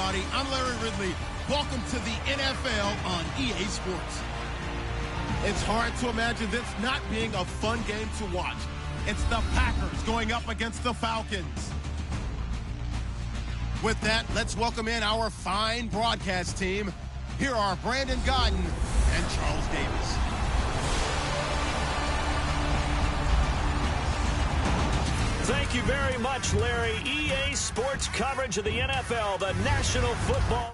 everybody. I'm Larry Ridley. Welcome to the NFL on EA Sports. It's hard to imagine this not being a fun game to watch. It's the Packers going up against the Falcons. With that, let's welcome in our fine broadcast team. Here are Brandon Godden and Charles Davis. Thank you very much, Larry. EA Sports coverage of the NFL, the National Football.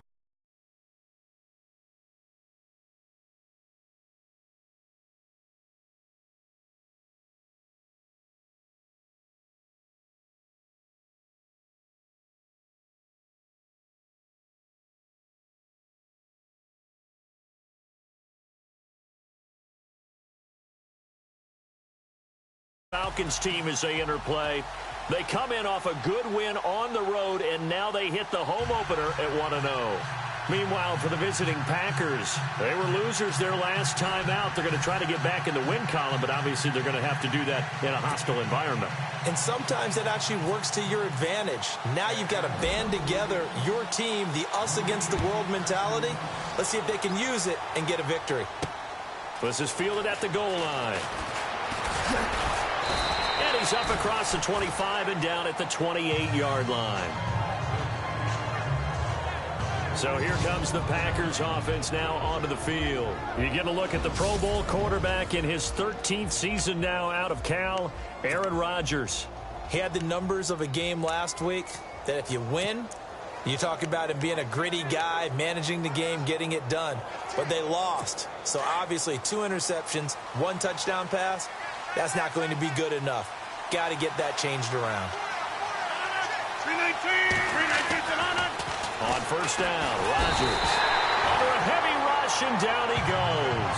Falcons team as they interplay. They come in off a good win on the road, and now they hit the home opener at 1-0. Meanwhile, for the visiting Packers, they were losers their last time out. They're going to try to get back in the win column, but obviously they're going to have to do that in a hostile environment. And sometimes that actually works to your advantage. Now you've got to band together your team, the us against the world mentality. Let's see if they can use it and get a victory. This is fielded at the goal line. And he's up across the 25 and down at the 28-yard line. So here comes the Packers offense now onto the field. You get a look at the Pro Bowl quarterback in his 13th season now out of Cal, Aaron Rodgers. He had the numbers of a game last week that if you win, you talk about him being a gritty guy, managing the game, getting it done. But they lost. So obviously 2 interceptions, 1 touchdown pass. That's not going to be good enough. Got to get that changed around. 319. On first down, Rodgers. Under a heavy rush, and down he goes.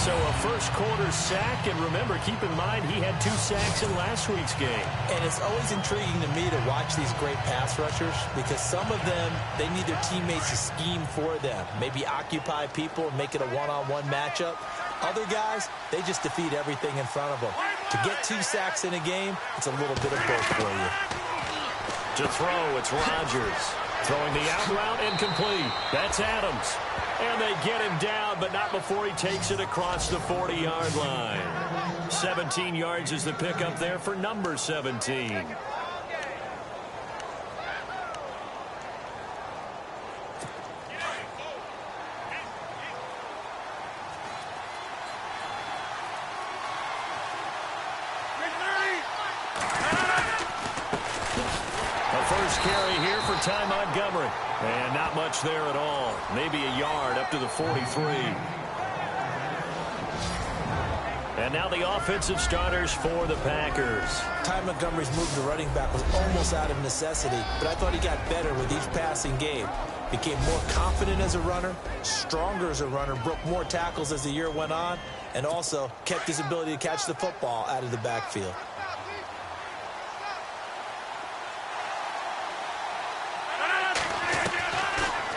So a first-quarter sack, and remember, keep in mind, he had 2 sacks in last week's game. And it's always intriguing to me to watch these great pass rushers because some of them, they need their teammates to scheme for them. Maybe occupy people and make it a one-on-one matchup. Other guys, they just defeat everything in front of them. To get 2 sacks in a game, it's a little bit of both for you. To throw, it's Rodgers. Throwing the out route, incomplete. That's Adams. And they get him down, but not before he takes it across the 40-yard line. 17 yards is the pickup there for number 17. Carry here for Ty Montgomery. And not much there at all. Maybe a yard up to the 43. And now the offensive starters for the Packers. Ty Montgomery's move to running back was almost out of necessity, but I thought he got better with each passing game. Became more confident as a runner, stronger as a runner, broke more tackles as the year went on, and also kept his ability to catch the football out of the backfield.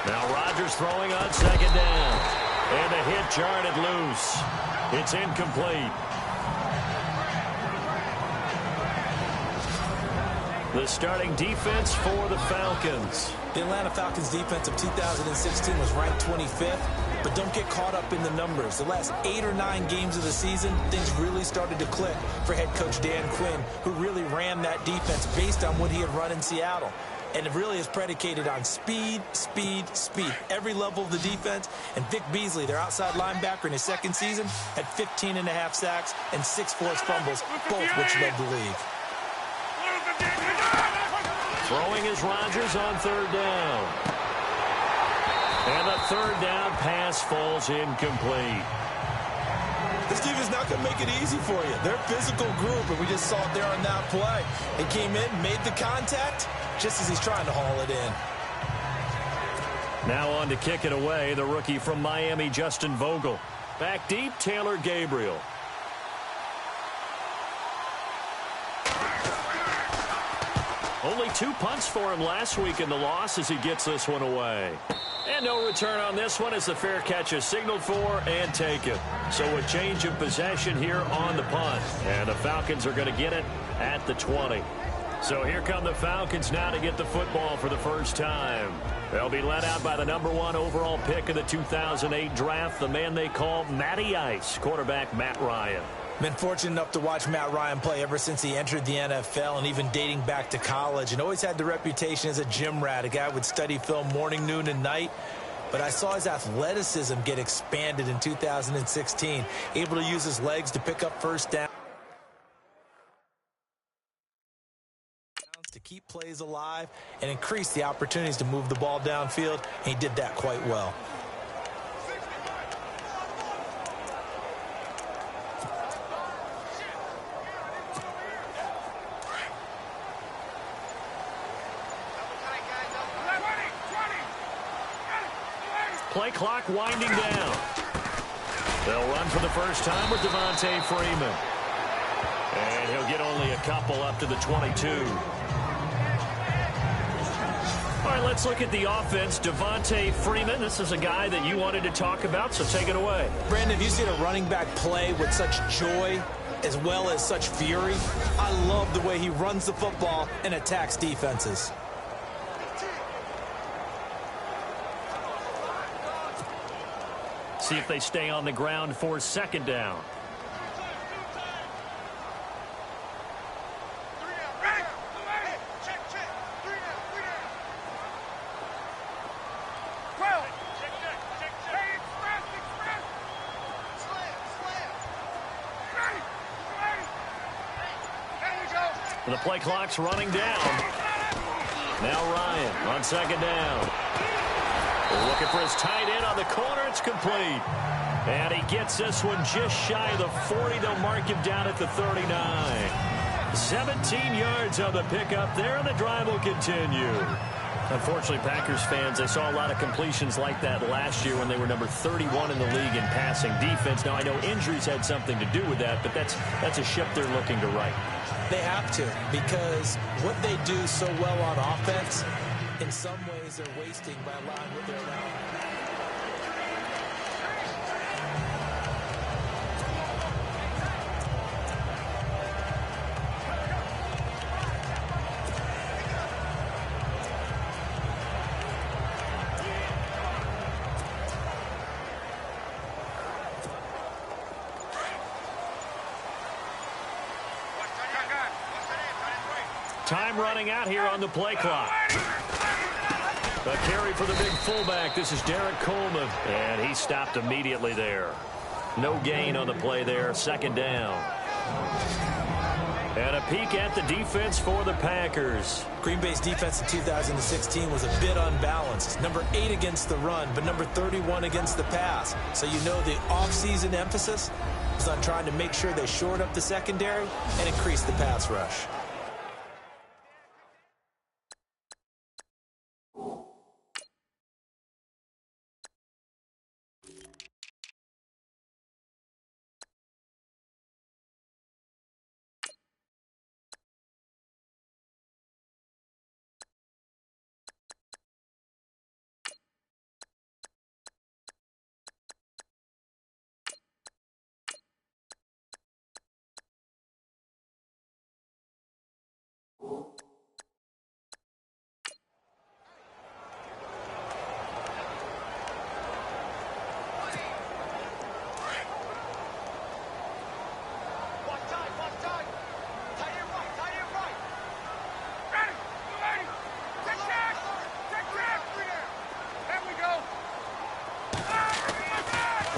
Now Rodgers throwing on second down. And a hit jarred it loose. It's incomplete. The starting defense for the Falcons. The Atlanta Falcons defense of 2016 was ranked 25th, but don't get caught up in the numbers. The last 8 or 9 games of the season, things really started to click for head coach Dan Quinn, who really ran that defense based on what he had run in Seattle. And it really is predicated on speed, speed, speed. Every level of the defense. And Vic Beasley, their outside linebacker in his second season, had 15.5 sacks and 6 forced fumbles, both which led the league. Throwing is Rodgers on third down. And the third down pass falls incomplete. This team is not going to make it easy for you. They're a physical group, and we just saw it there on that play. They came in, made the contact, just as he's trying to haul it in. Now on to kick it away, the rookie from Miami, Justin Vogel. Back deep, Taylor Gabriel. Only 2 punts for him last week in the loss as he gets this one away. And no return on this one as the fair catch is signaled for and taken. So a change of possession here on the punt. And the Falcons are going to get it at the 20. So here come the Falcons now to get the football for the first time. They'll be led out by the #1 overall pick of the 2008 draft, the man they call Matty Ice, quarterback Matt Ryan. Been fortunate enough to watch Matt Ryan play ever since he entered the NFL and even dating back to college, and always had the reputation as a gym rat, a guy who would study film morning, noon, and night. But I saw his athleticism get expanded in 2016, able to use his legs to pick up first down, to keep plays alive and increase the opportunities to move the ball downfield, and he did that quite well. Play clock winding down. They'll run for the first time with Devontae Freeman. And he'll get only a couple up to the 22. All right, let's look at the offense. Devontae Freeman, this is a guy that you wanted to talk about, so take it away. Brandon, you've seen a running back play with such joy as well as such fury. I love the way he runs the football and attacks defenses. See if they stay on the ground for second down. The play clock's running down. Now Ryan on second down. Looking for his tight end on the corner. It's complete. And he gets this one just shy of the 40. They'll mark him down at the 39. 17 yards on the pickup there, and the drive will continue. Unfortunately, Packers fans, they saw a lot of completions like that last year when they were number 31 in the league in passing defense. Now, I know injuries had something to do with that, but that's a ship they're looking to right. They have to, because what they do so well on offense, in some ways they're wasting by allowing what they're allowing. Time running out here on the play clock. A carry for the big fullback. This is Derek Coleman. And he stopped immediately there. No gain on the play there. Second down. And a peek at the defense for the Packers. Green Bay's defense in 2016 was a bit unbalanced. Number 8 against the run, but number 31 against the pass. So you know the offseason emphasis was on trying to make sure they shored up the secondary and increase the pass rush.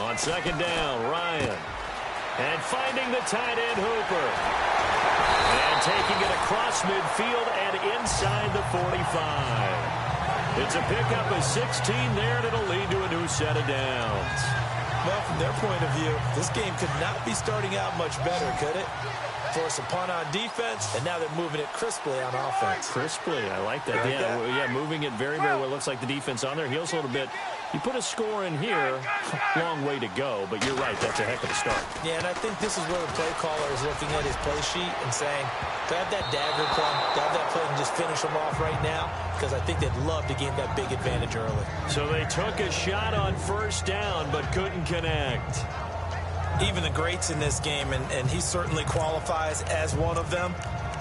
On second down, Ryan. And finding the tight end, Hooper. And taking it across midfield and inside the 45. It's a pickup of 16 there, and it'll lead to a new set of downs. Well, from their point of view, this game could not be starting out much better, could it? Force a punt on defense, and now they're moving it crisply on offense. Crisply, I like that. Yeah, moving it very, very well. Looks like the defense on their heels a little bit. You put a score in here, long way to go, but you're right, that's a heck of a start. Yeah, and I think this is where the play caller is looking at his play sheet and saying, grab that dagger play, grab that play and just finish them off right now, because I think they'd love to gain that big advantage early. So they took a shot on first down, but couldn't connect. Even the greats in this game, and he certainly qualifies as one of them,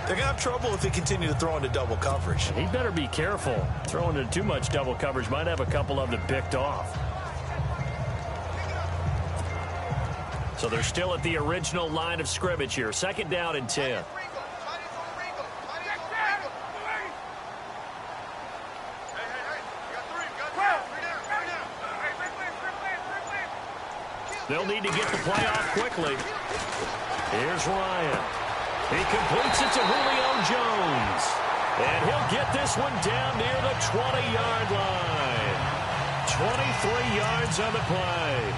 They're going to have trouble if they continue to throw into double coverage. He better be careful. Throwing into too much double coverage might have a couple of them picked off. So they're still at the original line of scrimmage here. 2nd down and 10. They'll need to get the play off quickly. Here's Ryan. He completes it to Julio Jones. And he'll get this one down near the 20-yard line. 23 yards on the play.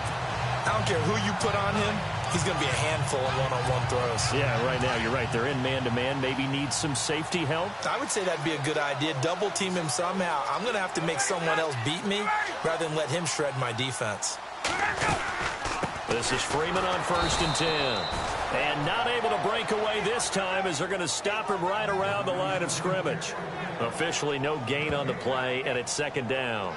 I don't care who you put on him. He's going to be a handful in one-on-one throws. Yeah, right now, you're right. They're in man-to-man. Maybe needs some safety help. I would say that'd be a good idea. Double team him somehow. I'm going to have to make someone else beat me rather than let him shred my defense. This is Freeman on 1st and 10. And not able to break away this time as they're going to stop him right around the line of scrimmage. Officially no gain on the play, and it's 2nd down.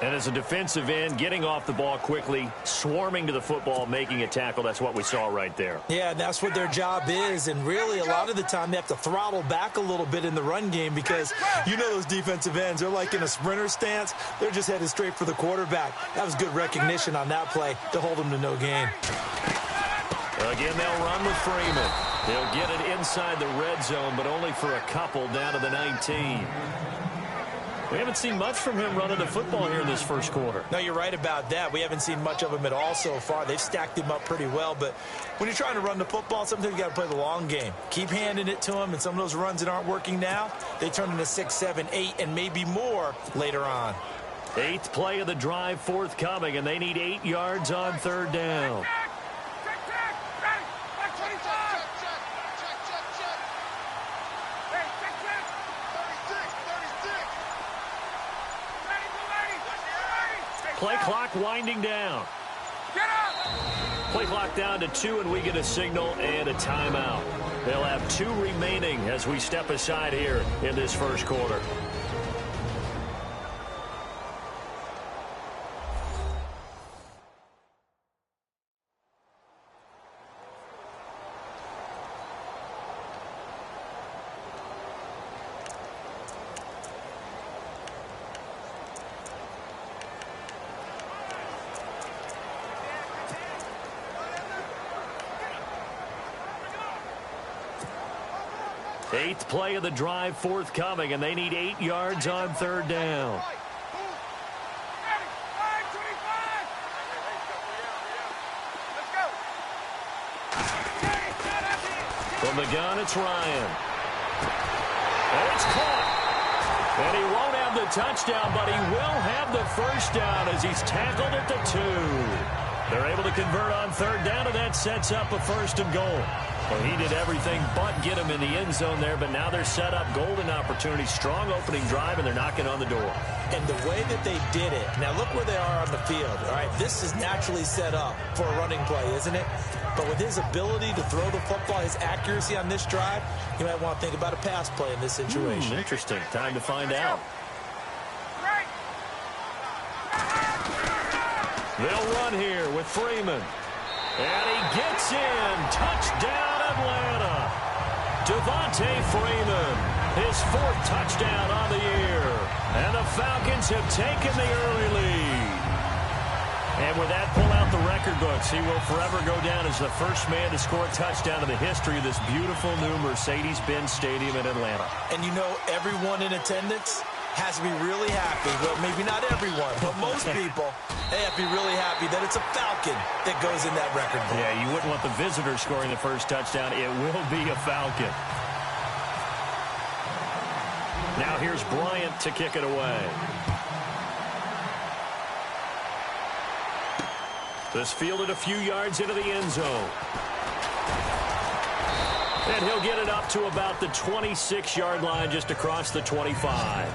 And as a defensive end, getting off the ball quickly, swarming to the football, making a tackle, that's what we saw right there. Yeah, and that's what their job is. And really, a lot of the time, they have to throttle back a little bit in the run game because you know those defensive ends, they're like in a sprinter stance. They're just headed straight for the quarterback. That was good recognition on that play to hold them to no gain. Again, they'll run with Freeman. They'll get it inside the red zone, but only for a couple down to the 19. We haven't seen much from him running the football here in this first quarter. No, you're right about that. We haven't seen much of him at all so far. They've stacked him up pretty well, but when you're trying to run the football, sometimes you got to play the long game. Keep handing it to him, and some of those runs that aren't working now, they turn into 6, 7, 8, and maybe more later on. 8th play of the drive forthcoming, and they need 8 yards on 3rd down. Play clock winding down. Play clock down to 2, and we get a signal and a timeout. They'll have 2 remaining as we step aside here in this first quarter. Eighth play of the drive forthcoming, and they need 8 yards on 3rd down. From the gun, it's Ryan. And it's caught. And he won't have the touchdown, but he will have the first down as he's tackled at the 2. They're able to convert on 3rd down, and that sets up a 1st and goal. Well, he did everything but get him in the end zone there, but now they're set up. Golden opportunity, strong opening drive, and they're knocking on the door. And the way that they did it, now look where they are on the field. All right, this is naturally set up for a running play, isn't it? But with his ability to throw the football, his accuracy on this drive, you might want to think about a pass play in this situation. Interesting. Time to find out. They'll run here with Freeman. And he gets in. Touchdown, Atlanta. Devontae Freeman, his 4th touchdown on the year. And the Falcons have taken the early lead. And with that, pull out the record books. He will forever go down as the first man to score a touchdown in the history of this beautiful new Mercedes-Benz Stadium in Atlanta. And you know, everyone in attendance has to be really happy. Well, maybe not everyone, but most people, they have to be really happy that it's a Falcon that goes in that record book. Yeah, you wouldn't want the visitor scoring the first touchdown. It will be a Falcon. Now here's Bryant to kick it away. This fielded a few yards into the end zone. And he'll get it up to about the 26-yard line, just across the 25.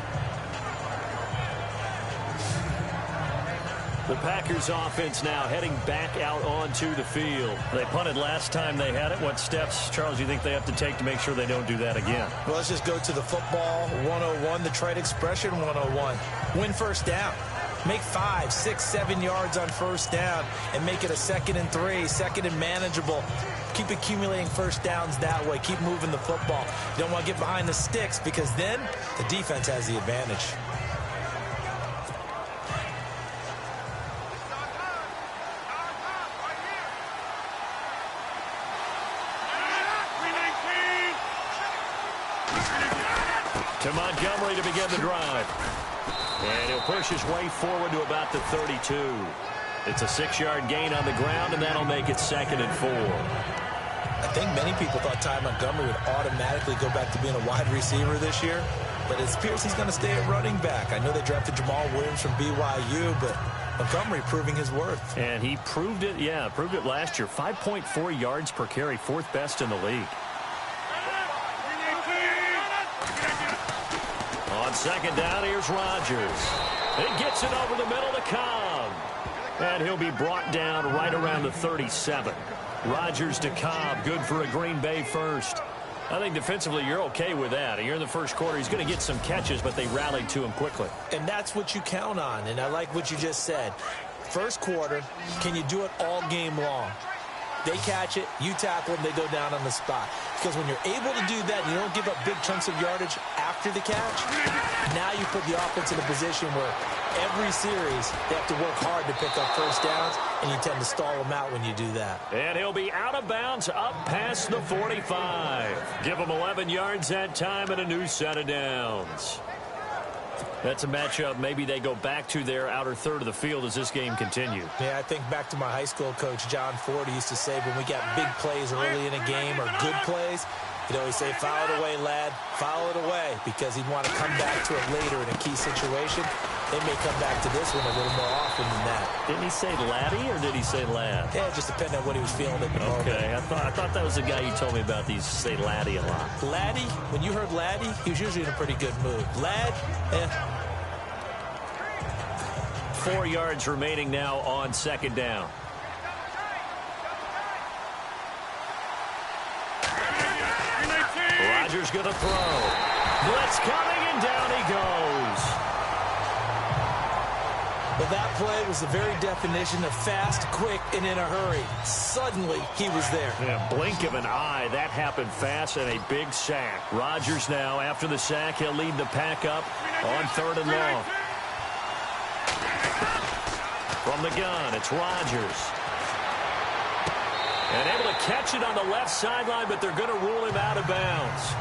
The Packers offense now heading back out onto the field. They punted last time they had it. What steps, Charles, do you think they have to take to make sure they don't do that again? Well, let's just go to the football 101, the trade expression 101. Win 1st down. Make 5, 6, 7 yards on 1st down and make it a 2nd and 3, 2nd and manageable. Keep accumulating first downs that way. Keep moving the football. You don't want to get behind the sticks because then the defense has the advantage. To Montgomery to begin the drive. And he'll push his way forward to about the 32. It's a 6-yard gain on the ground, and that'll make it 2nd and 4. I think many people thought Ty Montgomery would automatically go back to being a wide receiver this year, but it appears he's going to stay at running back. I know they drafted Jamal Williams from BYU, but Montgomery proving his worth. And he proved it, proved it last year. 5.4 yards per carry, 4th best in the league. On 2nd down, here's Rodgers. He gets it over the middle to Cobb. And he'll be brought down right around the 37. Rodgers to Cobb, good for a Green Bay first. I think defensively you're okay with that. Here in the first quarter, he's going to get some catches, but they rallied to him quickly. And that's what you count on, and I like what you just said. First quarter, can you do it all game long? They catch it, you tackle them, they go down on the spot. Because when you're able to do that and you don't give up big chunks of yardage after the catch, now you put the offense in a position where every series they have to work hard to pick up first downs, and you tend to stall them out when you do that. And he'll be out of bounds up past the 45. Give him 11 yards that time and a new set of downs. That's a matchup maybe they go back to their outer third of the field as this game continues. Yeah, I think back to my high school coach, John Ford. He used to say when we got big plays early in a game or good plays, he'd always say, foul it away, lad, foul it away, because he'd want to come back to it later in a key situation. They may come back to this one a little more often than that. Didn't he say laddie or did he say lad? Yeah, just depending on what he was feeling at the moment. Okay, I thought that was the guy you told me about. These say laddie a lot. Laddie, when you heard laddie, he was usually in a pretty good mood. Lad, 4 yards remaining now on 2nd down. Rodgers going to throw. Blitz coming, and down he goes. Well, that play was the very definition of fast, quick, and in a hurry. Suddenly, he was there. Yeah, blink of an eye. That happened fast and a big sack. Rodgers now, after the sack, he'll lead the pack up on 3rd and long. From the gun, it's Rodgers. And able to catch it on the left sideline, but they're going to rule him out of bounds.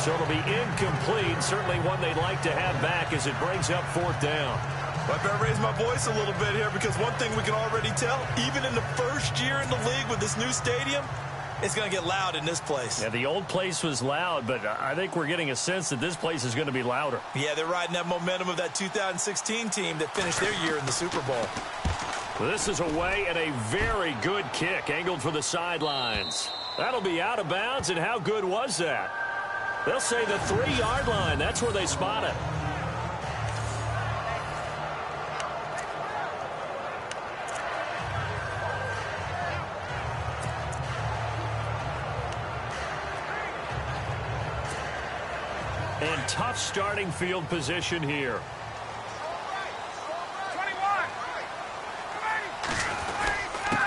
So it'll be incomplete, certainly one they'd like to have back as it brings up 4th down. I better raise my voice a little bit here because one thing we can already tell, even in the first year in the league with this new stadium, it's going to get loud in this place. Yeah, the old place was loud, but I think we're getting a sense that this place is going to be louder. Yeah, they're riding that momentum of that 2016 team that finished their year in the Super Bowl. Well, this is away and a very good kick angled for the sidelines. That'll be out of bounds, and how good was that? They'll say the 3-yard line. That's where they spot it. And tough starting field position here.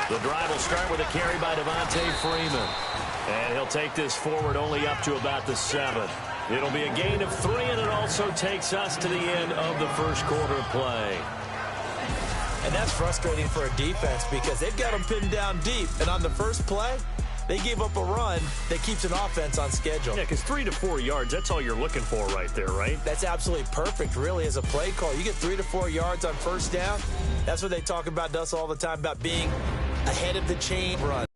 The drive will start with a carry by Devontae Freeman. And he'll take this forward only up to about the 7. It'll be a gain of 3, and it also takes us to the end of the first quarter play. And that's frustrating for a defense because they've got them pinned down deep. And on the first play, they gave up a run that keeps an offense on schedule. Yeah, because 3 to 4 yards, that's all you're looking for right there, right? That's absolutely perfect, really, as a play call. You get 3 to 4 yards on first down. That's what they talk about to us all the time, about being ahead of the chain run.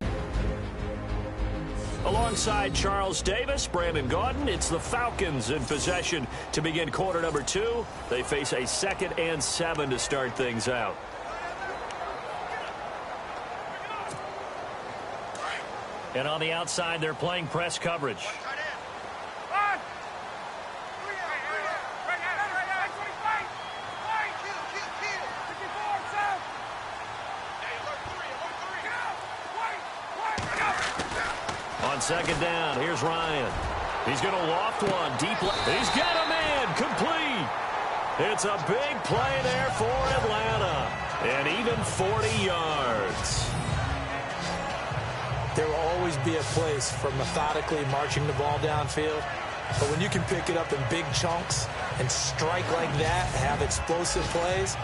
Alongside Charles Davis, Brandon Gaudin, it's the Falcons in possession to begin quarter number 2. They face a 2nd and 7 to start things out. And on the outside, they're playing press coverage. On 2nd down, here's Ryan. He's going to loft one deep left. He's got a man complete. It's a big play there for Atlanta. And even 40 yards. There will always be a place for methodically marching the ball downfield. But when you can pick it up in big chunks and strike like that, have explosive plays,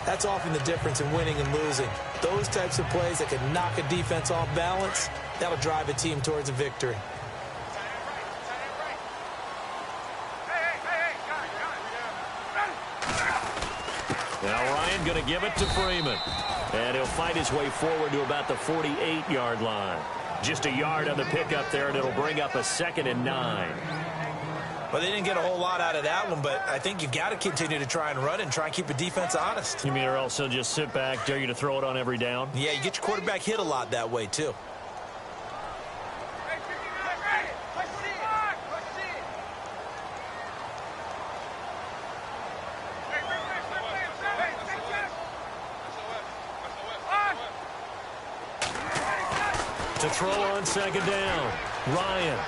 that's often the difference in winning and losing. Those types of plays that can knock a defense off balance, that'll drive a team towards a victory. Now Ryan going to give it to Freeman. And he'll fight his way forward to about the 48-yard line. Just a yard on the pickup there, and it'll bring up a 2nd and 9. Well, they didn't get a whole lot out of that one, but I think you've got to continue to try and run and try and keep the defense honest. You mean or else he'll just sit back, dare you to throw it on every down? Yeah, you get your quarterback hit a lot that way, too. To throw on 2nd down, Ryan.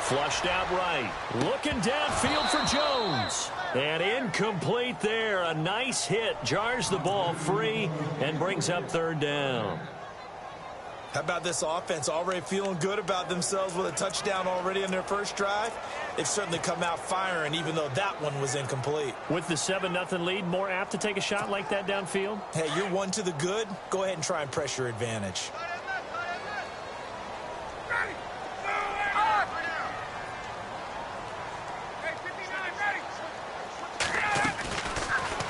Flushed out right. Looking downfield for Jones. And incomplete there. A nice hit. Jars the ball free and brings up 3rd down. How about this offense already feeling good about themselves with a touchdown already in their first drive? They've certainly come out firing, even though that one was incomplete. With the 7-0 lead, more apt to take a shot like that downfield? Hey, you're one to the good. Go ahead and try and press your advantage.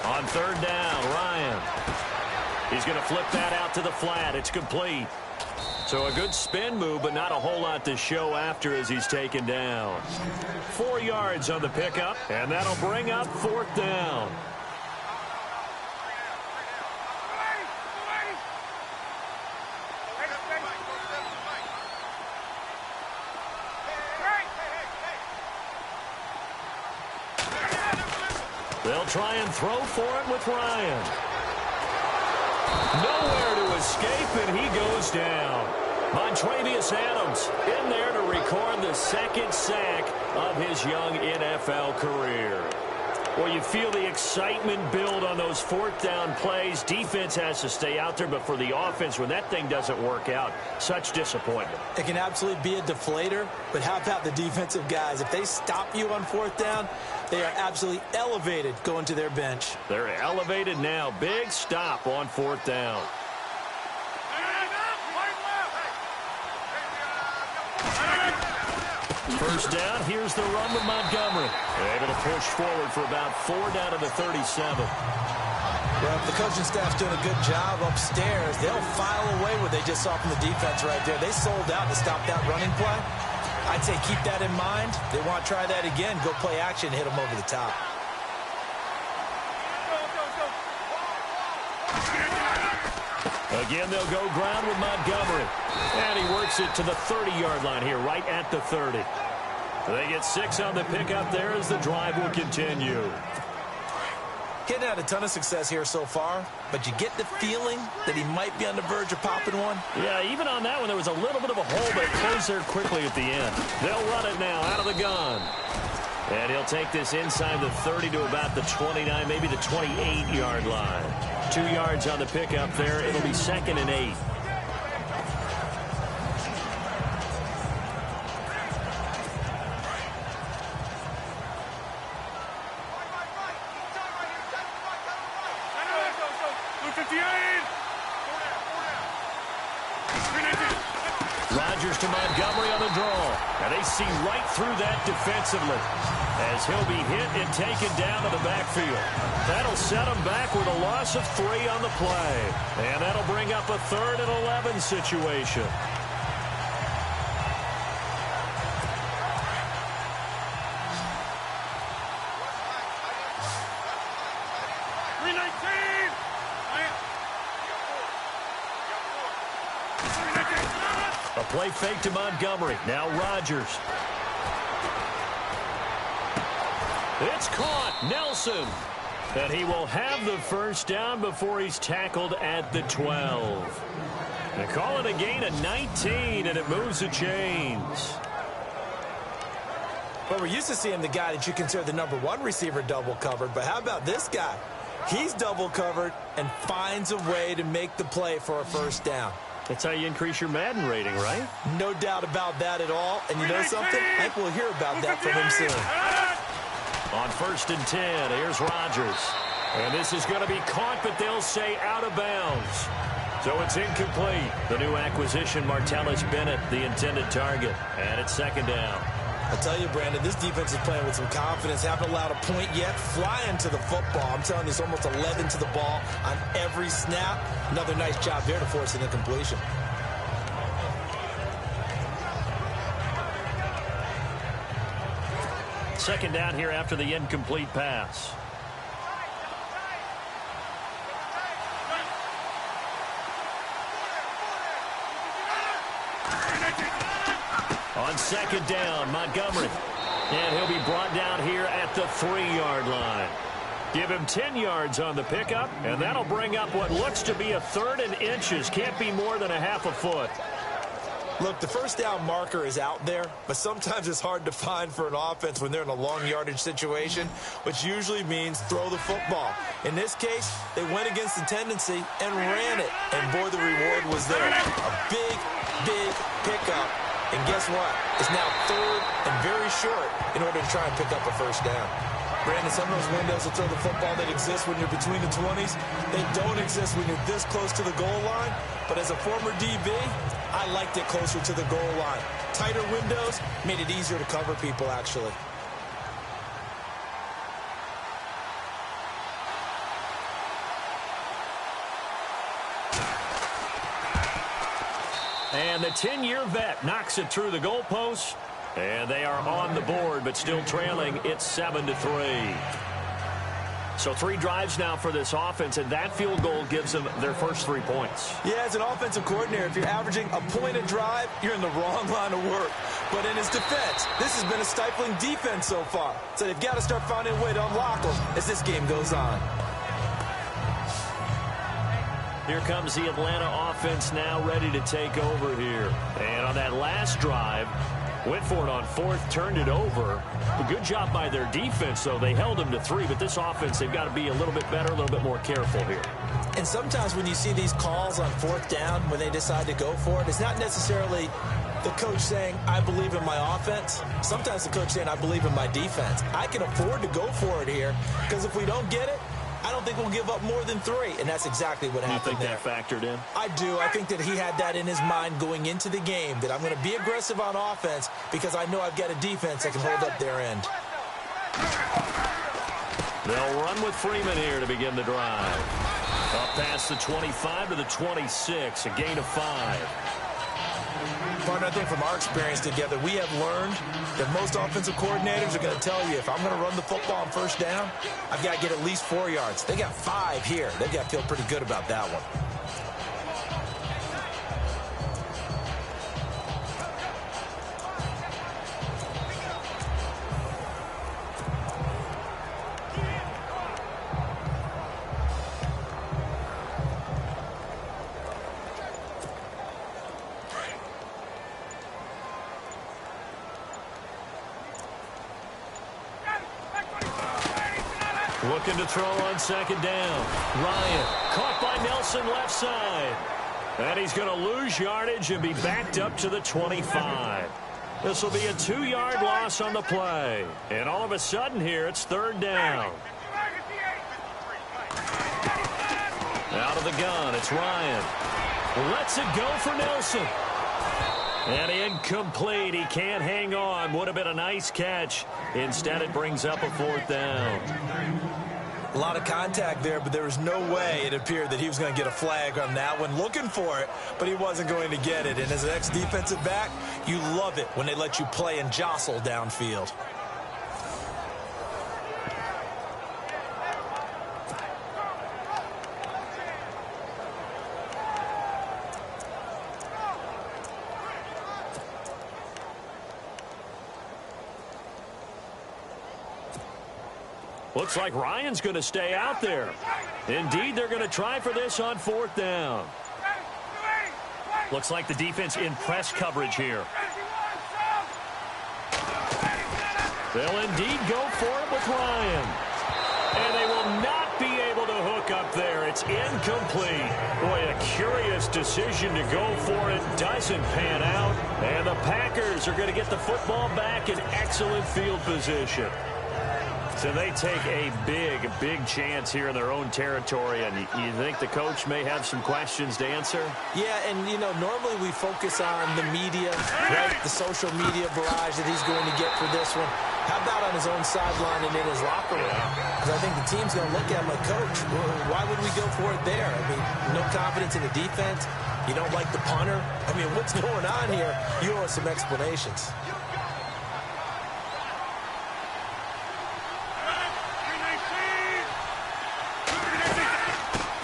On 3rd down, Ryan. He's going to flip that out to the flat. It's complete. So a good spin move, but not a whole lot to show after as he's taken down. 4 yards on the pickup, and that'll bring up 4th down. They'll try and throw for it with Ryan. Nowhere to escape, and he goes down. Montravius Adams in there to record the 2nd sack of his young NFL career. Well, you feel the excitement build on those 4th down plays. Defense has to stay out there, but for the offense, when that thing doesn't work out, such disappointment. It can absolutely be a deflator, but how about the defensive guys? If they stop you on 4th down, they are absolutely elevated going to their bench. They're elevated now. Big stop on 4th down. First down, here's the run with Montgomery. They're able to push forward for about 4 down to the 37. Well, if the coaching staff's doing a good job upstairs, they'll file away what they just saw from the defense right there. They sold out to stop that running play. I'd say keep that in mind. They want to try that again. Go play action, hit them over the top. Again, they'll go ground with Montgomery. And he works it to the 30-yard line here, right at the 30. They get 6 on the pickup there as the drive will continue. Getting had a ton of success here so far, but you get the feeling that he might be on the verge of popping one. Yeah, even on that one, there was a little bit of a hole, but it closed there quickly at the end. They'll run it now out of the gun. And he'll take this inside the 30 to about the 29, maybe the 28-yard line. 2 yards on the pickup there. It'll be 2nd and 8. Rodgers to Montgomery on the draw. And they see right through that defensively as he'll be hit and taken down to the backfield. That'll set him back with a loss of 3 on the play. And that'll bring up a 3rd and 11 situation. A play fake to Montgomery. Now Rodgers. It's caught. Nelson. And he will have the first down before he's tackled at the 12. They call it a gain of 19, and it moves the chains. Well, we're used to seeing the guy that you consider the #1 receiver double covered, but how about this guy? He's double covered and finds a way to make the play for a first down. That's how you increase your Madden rating, right? No doubt about that at all. And you know something? I think we'll hear about that from him soon. On 1st and 10, here's Rodgers. And this is going to be caught, but they'll say out of bounds. So it's incomplete. The new acquisition, Martellus Bennett, the intended target. And it's 2nd down. I tell you, Brandon, this defense is playing with some confidence. Haven't allowed a point yet. Flying to the football. I'm telling you, it's almost 11 to the ball on every snap. Another nice job there to force an incompletion. Second down here after the incomplete pass. On 2nd down, Montgomery. And he'll be brought down here at the 3-yard line. Give him 10 yards on the pickup, and that'll bring up what looks to be a 3rd and inches. Can't be more than a half a foot. Look, the first down marker is out there, but sometimes it's hard to find for an offense when they're in a long yardage situation, which usually means throw the football. In this case, they went against the tendency and ran it, and boy, the reward was there. A big, big pickup. And guess what? It's now 3rd and very short in order to try and pick up a first down. Brandon, some of those windows to throw the football that exist when you're between the 20s, they don't exist when you're this close to the goal line. But as a former DB, I liked it closer to the goal line. Tighter windows made it easier to cover people, actually. And the 10-year vet knocks it through the goalpost. And they are on the board, but still trailing. It's 7-3. So 3 drives now for this offense, and that field goal gives them their first 3 points. Yeah, as an offensive coordinator, if you're averaging a point a drive, you're in the wrong line of work. But in his defense, this has been a stifling defense so far. So they've got to start finding a way to unlock them as this game goes on. Here comes the Atlanta offense now ready to take over here. And on that last drive, went for it on 4th, turned it over. A good job by their defense, though. They held them to 3, but this offense, they've got to be a little bit better, a little bit more careful here. And sometimes when you see these calls on 4th down, when they decide to go for it, it's not necessarily the coach saying, I believe in my offense. Sometimes the coach saying, I believe in my defense. I can afford to go for it here, because if we don't get it, I don't think we'll give up more than 3, and that's exactly what happened there. You think that factored in? I do. I think that he had that in his mind going into the game, that I'm going to be aggressive on offense because I know I've got a defense that can hold up their end. They'll run with Freeman here to begin the drive. Up past the 25 to the 26, a gain of 5. Partner, I think from our experience together, we have learned that most offensive coordinators are going to tell you, if I'm going to run the football on 1st down, I've got to get at least 4 yards. They got 5 here. They've got to feel pretty good about that one. Looking to throw on 2nd down. Ryan caught by Nelson left side. And he's going to lose yardage and be backed up to the 25. This will be a 2-yard loss on the play. And all of a sudden here, it's 3rd down. Out of the gun, it's Ryan. Lets it go for Nelson. And incomplete. He can't hang on. Would have been a nice catch. Instead, it brings up a 4th down. A lot of contact there, but there was no way it appeared that he was going to get a flag on that one. Looking for it, but he wasn't going to get it. And as an ex-defensive back, you love it when they let you play and jostle downfield. Looks like Ryan's going to stay out there. Indeed, they're going to try for this on 4th down. Looks like the defense in press coverage here. They'll indeed go for it with Ryan. And they will not be able to hook up there. It's incomplete. Boy, a curious decision to go for it. Doesn't pan out. And the Packers are going to get the football back in excellent field position. So they take a big chance here in their own territory. And you think the coach may have some questions to answer? Yeah, and, you know, normally we focus on the media, right? The social media barrage that he's going to get for this one. How about on his own sideline and in his locker room? Because I think the team's going to look at him like, Coach, why would we go for it there? I mean, no confidence in the defense. You don't like the punter. I mean, what's going on here? You owe us some explanations.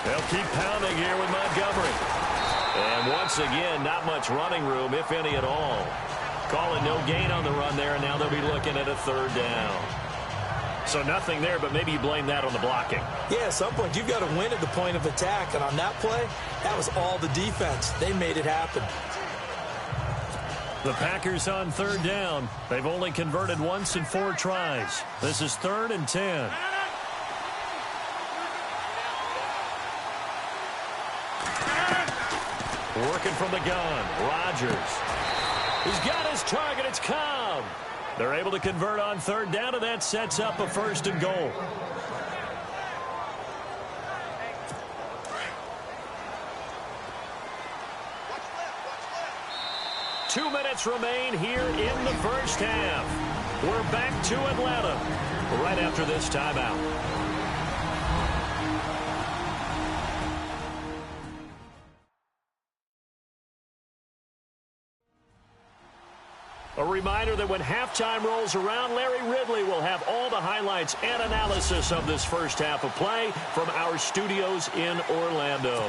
They'll keep pounding here with Montgomery. And once again, not much running room, if any at all. Calling no gain on the run there, and now they'll be looking at a third down. So nothing there, but maybe you blame that on the blocking. Yeah, at some point, you've got to win at the point of attack. And on that play, that was all the defense. They made it happen. The Packers on third down. They've only converted once in 4 tries. This is 3rd and 10. Working from the gun, Rodgers. He's got his target. It's Cobb. They're able to convert on third down, and that sets up a 1st and goal. Two minutes remain here in the first half. We're back to Atlanta right after this timeout. A reminder that when halftime rolls around, Larry Ridley will have all the highlights and analysis of this first half of play from our studios in Orlando.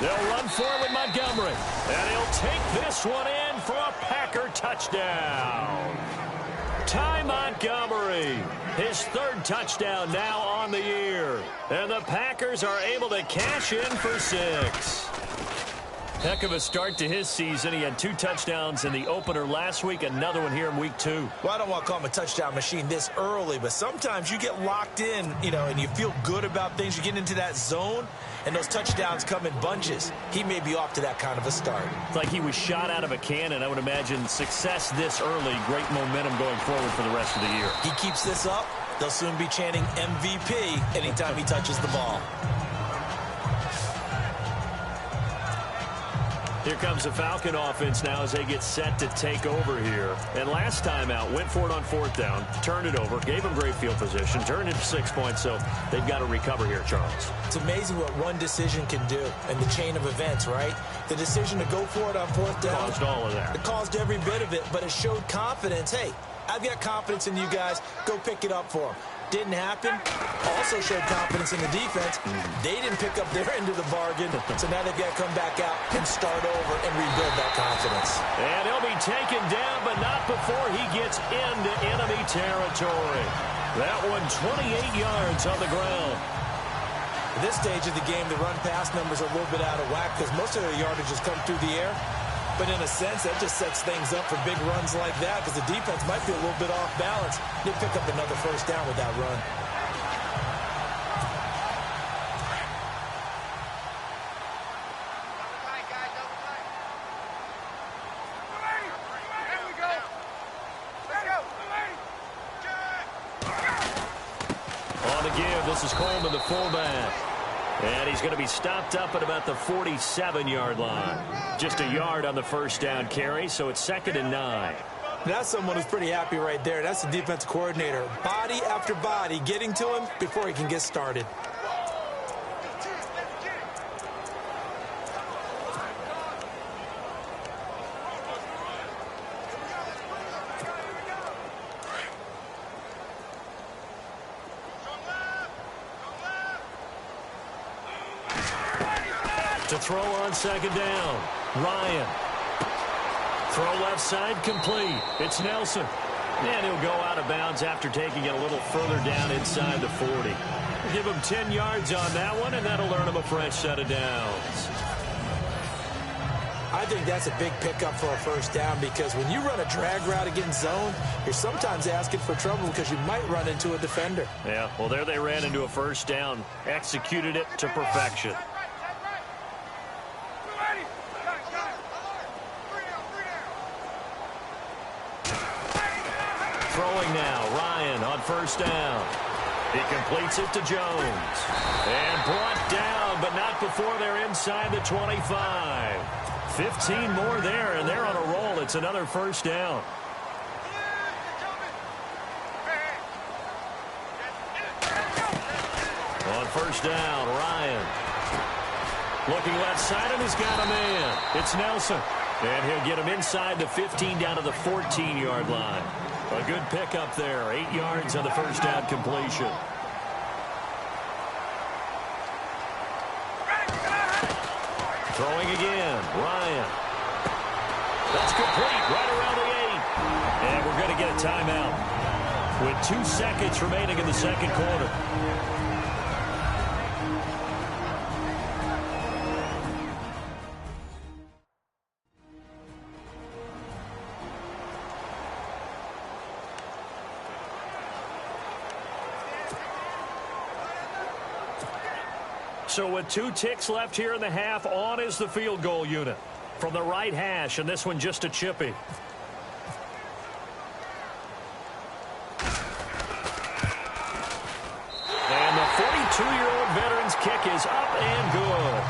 They'll run forward with Montgomery, and he'll take this one in for a Packer touchdown. Ty Montgomery, his 3rd touchdown now on the year. And the Packers are able to cash in for 6. Heck of a start to his season. He had 2 touchdowns in the opener last week, another one here in week 2. Well, I don't want to call him a touchdown machine this early, but sometimes you get locked in, you know, and you feel good about things. You get into that zone, and those touchdowns come in bunches. He may be off to that kind of a start. It's like he was shot out of a cannon. I would imagine success this early, great momentum going forward for the rest of the year. He keeps this up, they'll soon be chanting MVP anytime he touches the ball. Here comes the Falcon offense now as they get set to take over here. And last time out, went for it on 4th down, turned it over, gave them great field position, turned it to 6 points, so they've got to recover here, Charles. It's amazing what one decision can do in the chain of events, right? The decision to go for it on 4th down. Caused all of that. It caused every bit of it, but it showed confidence. Hey, I've got confidence in you guys. Go pick it up for them. Didn't happen. Also showed confidence in the defense. They didn't pick up their end of the bargain, so now they've got to come back out and start over and rebuild that confidence. And he'll be taken down, but not before he gets into enemy territory. That one 28 yards on the ground. At this stage of the game, the run-pass numbers are a little bit out of whack because most of their yardage has come through the air. But in a sense, that just sets things up for big runs like that because the defense might be a little bit off balance. They pick up another 1st down with that run. On the give, this is Coleman, the fullback. And he's going to be stopped up at about the 47-yard line. Just a yard on the 1st down carry, so it's 2nd and 9. That's someone who's pretty happy right there. That's the defense coordinator. Body after body getting to him before he can get started. To throw on 2nd down. Ryan. Throw left side complete. It's Nelson. And he'll go out of bounds after taking it a little further down inside the 40. Give him 10 yards on that one, and that'll earn him a fresh set of downs. I think that's a big pickup for a first down because when you run a drag route against zone, you're sometimes asking for trouble because you might run into a defender. Yeah, well, there they ran into a first down, executed it to perfection. Throwing now, Ryan on first down. He completes it to Jones. And brought down, but not before they're inside the 25. 15 more there, and they're on a roll. It's another first down. On first down, Ryan. Looking left side, and he's got a man. It's Nelson. And he'll get him inside the 15 down to the 14-yard line. A good pickup there. 8 yards on the first down completion. Throwing again. Ryan. That's complete right around the 8. And we're going to get a timeout with 2 seconds remaining in the second quarter. So with 2 ticks left here in the half, on is the field goal unit from the right hash, and this one just a chippy. And the 42-year-old veteran's kick is up and good.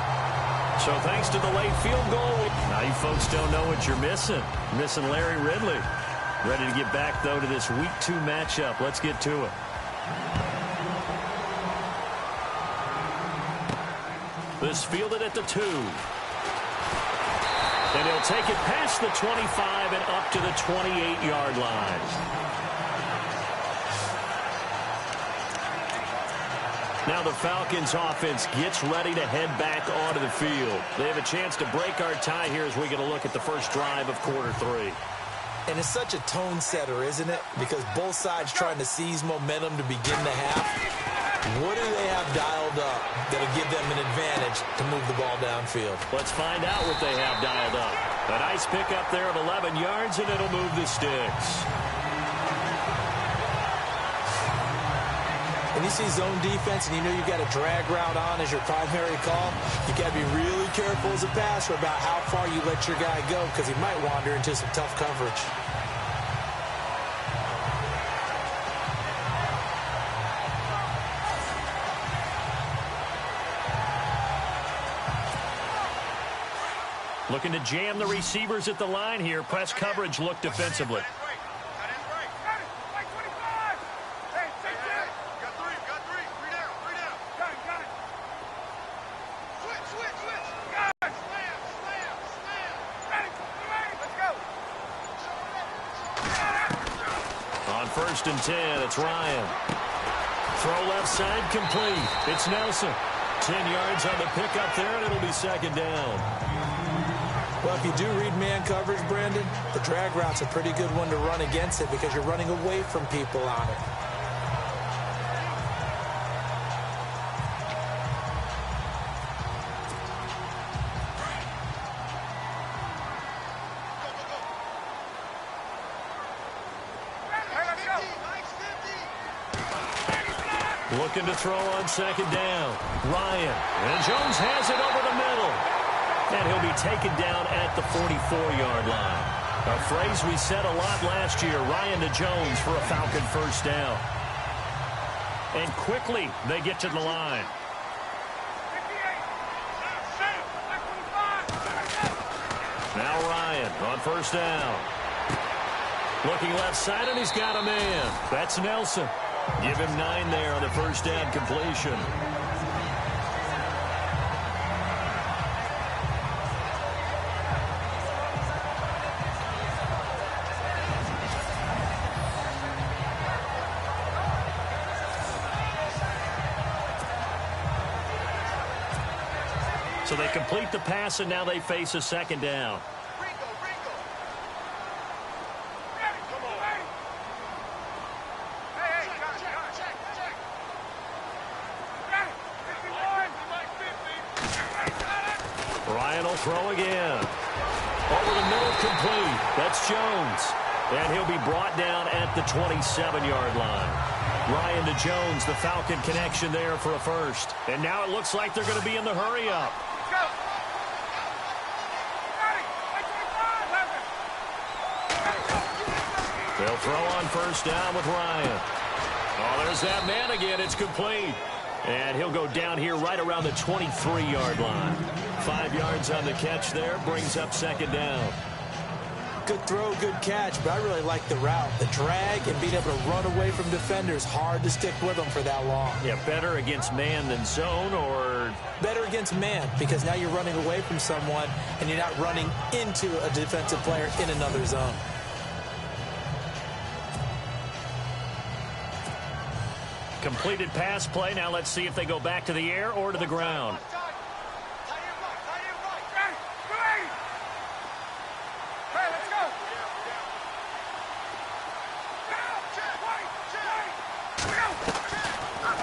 So thanks to the late field goal, now you folks don't know what you're missing. Missing Larry Ridley. Ready to get back, though, to this Week 2 matchup. Let's get to it. This fielded at the 2. And he'll take it past the 25 and up to the 28-yard line. Now the Falcons offense gets ready to head back onto the field. They have a chance to break our tie here as we get a look at the first drive of quarter 3. And it's such a tone setter, isn't it? Because both sides trying to seize momentum to begin the half. What do they have dialed up that'll give them an advantage to move the ball downfield? Let's find out what they have dialed up. A nice pickup there of 11 yards, and it'll move the sticks. When you see zone defense and you know you got a drag route on as your primary call, you got to be really careful as a passer about how far you let your guy go because he might wander into some tough coverage. Looking to jam the receivers at the line here. Press coverage look defensively. On 1st and 10, it's Ryan. Throw left side complete. It's Nelson. 10 yards on the pickup there, and it'll be second down. Well, if you do read man coverage, Brandon, the drag route's a pretty good one to run against it because you're running away from people on it. Looking to throw on second down. Ryan. And Jones has it over the middle. And he'll be taken down at the 44-yard line. A phrase we said a lot last year, Ryan to Jones for a Falcon first down. And quickly they get to the line. Now Ryan on first down. Looking left side, and he's got a man. That's Nelson. Give him 9 there on the first down completion. So they complete the pass, and now they face a second down. Ryan will throw again. Incomplete. That's Jones. And he'll be brought down at the 27-yard line. Ryan to Jones, the Falcon connection there for a first. And now it looks like they're going to be in the hurry-up. They'll throw on first down with Ryan. Oh, there's that man again. It's complete. And he'll go down here right around the 23-yard line. 5 yards on the catch there. Brings up second down. Good throw, good catch, but I really like the route. The drag and being able to run away from defenders, hard to stick with them for that long. Yeah, better against man than zone, or? Better against man, because now you're running away from someone and you're not running into a defensive player in another zone. Completed pass play. Now let's see if they go back to the air or to the ground.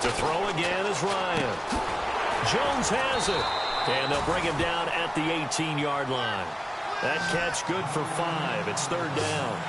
To throw again is Ryan. Jones has it. And they'll bring him down at the 18-yard line. That catch good for 5. It's third down.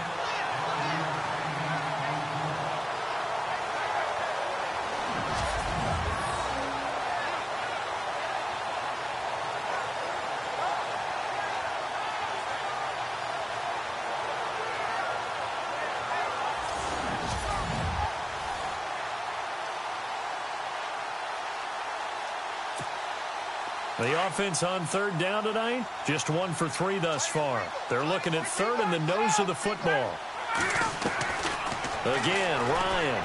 The offense on third down tonight, just 1 for 3 thus far. They're looking at third in the nose of the football. Again, Ryan.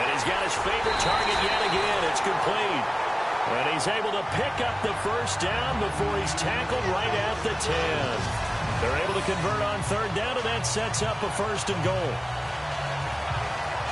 And he's got his favorite target yet again. It's complete. And he's able to pick up the first down before he's tackled right at the 10. They're able to convert on third down, and that sets up a first and goal.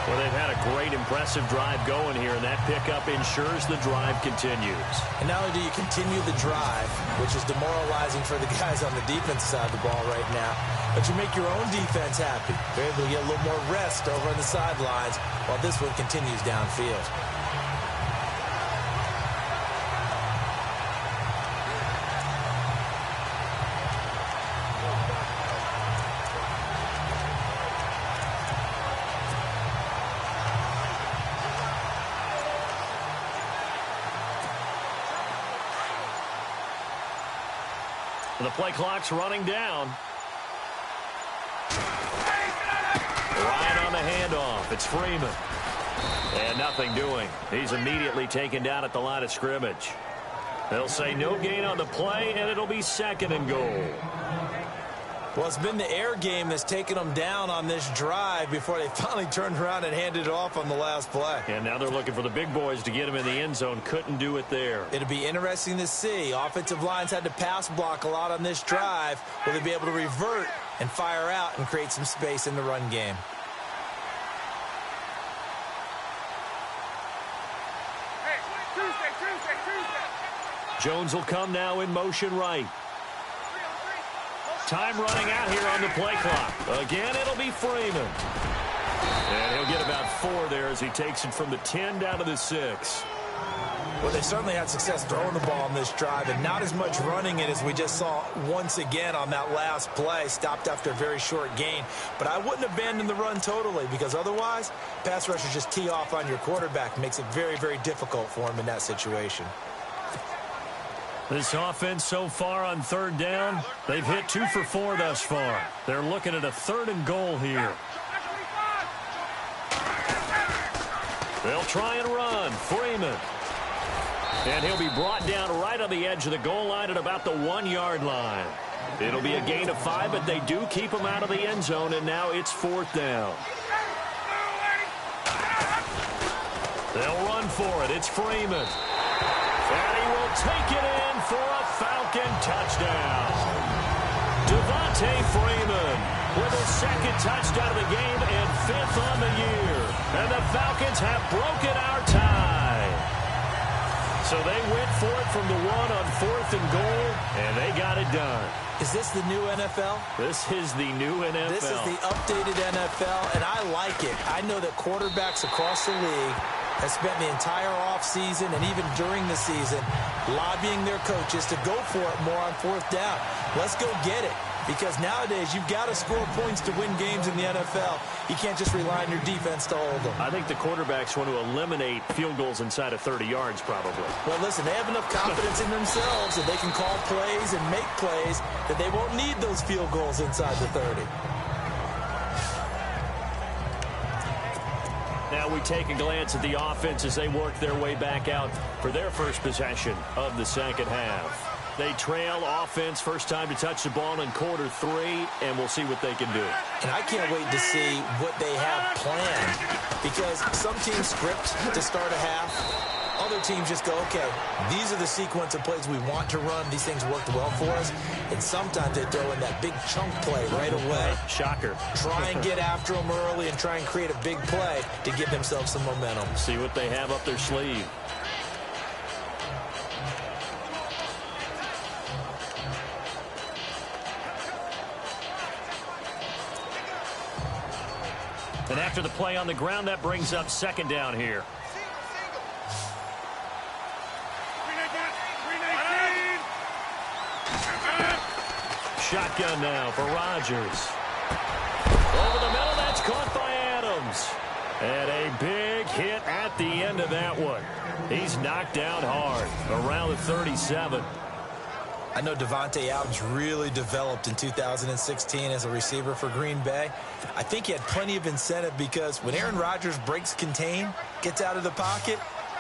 Well, they've had a great, impressive drive going here, and that pickup ensures the drive continues. And not only do you continue the drive, which is demoralizing for the guys on the defense side of the ball right now, but you make your own defense happy. They're able to get a little more rest over on the sidelines while this one continues downfield. The play clock's running down. Ryan on the handoff. It's Freeman. And nothing doing. He's immediately taken down at the line of scrimmage. They'll say no gain on the play, and it'll be second and goal. Well, it's been the air game that's taken them down on this drive before they finally turned around and handed it off on the last play. And now they're looking for the big boys to get him in the end zone. Couldn't do it there. It'll be interesting to see. Offensive lines had to pass block a lot on this drive. Will they be able to revert and fire out and create some space in the run game? Jones will come now in motion right. Time running out here on the play clock. Again, it'll be Freeman. And he'll get about 4 there as he takes it from the 10 down to the 6. Well, they certainly had success throwing the ball on this drive, and not as much running it as we just saw once again on that last play. Stopped after a very short gain. But I wouldn't abandon the run totally, because otherwise, pass rushers just tee off on your quarterback. Makes it very, very difficult for him in that situation. This offense so far on third down, they've hit 2 for 4 thus far. They're looking at a third and goal here. They'll try and run. Freeman. And he'll be brought down right on the edge of the goal line at about the 1-yard line. It'll be a gain of 5, but they do keep him out of the end zone, and now it's 4th down. They'll run for it. It's Freeman. And he will take it in for a Falcon touchdown. Devontae Freeman with his 2nd touchdown of the game and 5th on the year. And the Falcons have broken our tie. So they went for it from the 1 on 4th and goal, and they got it done. Is this the new NFL? This is the new NFL. This is the updated NFL, and I like it. I know that quarterbacks across the league has spent the entire offseason and even during the season lobbying their coaches to go for it more on fourth down. Let's go get it. Because nowadays, you've got to score points to win games in the NFL. You can't just rely on your defense to hold them. I think the quarterbacks want to eliminate field goals inside of 30 yards, probably. Well, listen, they have enough confidence in themselves that they can call plays and make plays that they won't need those field goals inside the 30. Now we take a glance at the offense as they work their way back out for their first possession of the second half. They trail offense, first time to touch the ball in quarter 3, and we'll see what they can do. And I can't wait to see what they have planned, because some teams script to start a half. Other teams just go, okay, these are the sequence of plays we want to run. These things worked well for us. And sometimes they throw in that big chunk play right away. Shocker. Try and get after them early and try and create a big play to give themselves some momentum. See what they have up their sleeve. And after the play on the ground, that brings up second down here. Shotgun now for Rodgers. Over the middle, that's caught by Adams. And a big hit at the end of that one. He's knocked down hard around the 37. I know Devontae Adams really developed in 2016 as a receiver for Green Bay. I think he had plenty of incentive because when Aaron Rodgers breaks contain, gets out of the pocket,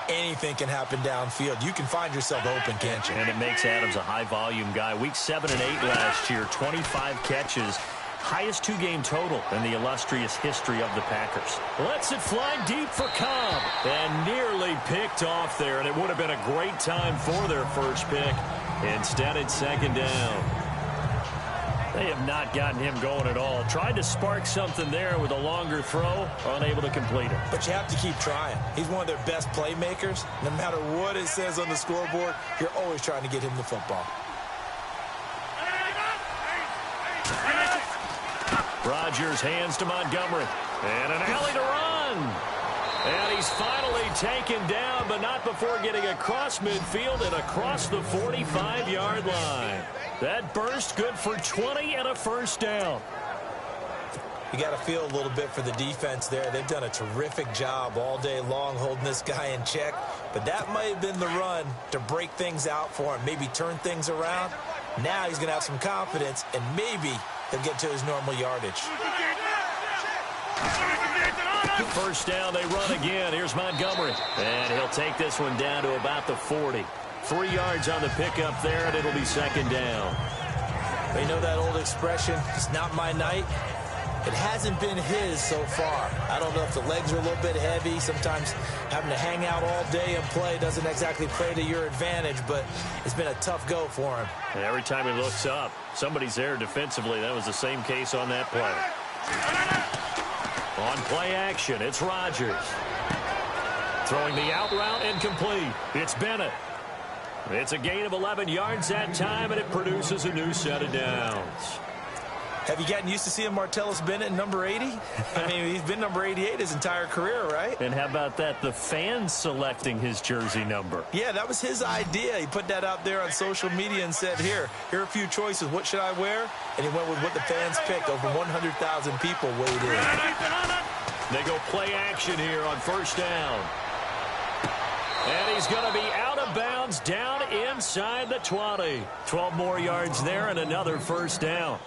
anything can happen downfield. You can find yourself open, can't you? And it makes Adams a high-volume guy. Week 7 and 8 last year, 25 catches. Highest two-game total in the illustrious history of the Packers. Lets it fly deep for Cobb. And nearly picked off there. And it would have been a great time for their first pick. Instead, it's second down. They have not gotten him going at all. Tried to spark something there with a longer throw. Unable to complete it. But you have to keep trying. He's one of their best playmakers. No matter what it says on the scoreboard, you're always trying to get him the football. Rodgers hands to Montgomery. And an alley to run. And he's finally taken down, but not before getting across midfield and across the 45-yard line. That burst good for 20 and a first down. You got to feel a little bit for the defense there. They've done a terrific job all day long holding this guy in check. But that might have been the run to break things out for him, maybe turn things around. Now he's going to have some confidence, and maybe he'll get to his normal yardage. First down, they run again. Here's Montgomery. And he'll take this one down to about the 40. 3 yards on the pickup there, and it'll be second down. But you know that old expression, it's not my night? It hasn't been his so far. I don't know if the legs are a little bit heavy. Sometimes having to hang out all day and play doesn't exactly play to your advantage, but it's been a tough go for him. And every time he looks up, somebody's there defensively. That was the same case on that play. On play action, it's Rodgers. Throwing the out route incomplete. It's Bennett. It's a gain of 11 yards that time, and it produces a new set of downs. Have you gotten used to seeing Martellus Bennett number 80? I mean, he's been number 88 his entire career, right? And how about that? The fans selecting his jersey number. Yeah, that was his idea. He put that out there on social media and said, here are a few choices. What should I wear? And he went with what the fans picked. Over 100,000 people weighed in. They go play action here on first down. And he's going to be out of bounds down inside the 20. 12 more yards there and another first down.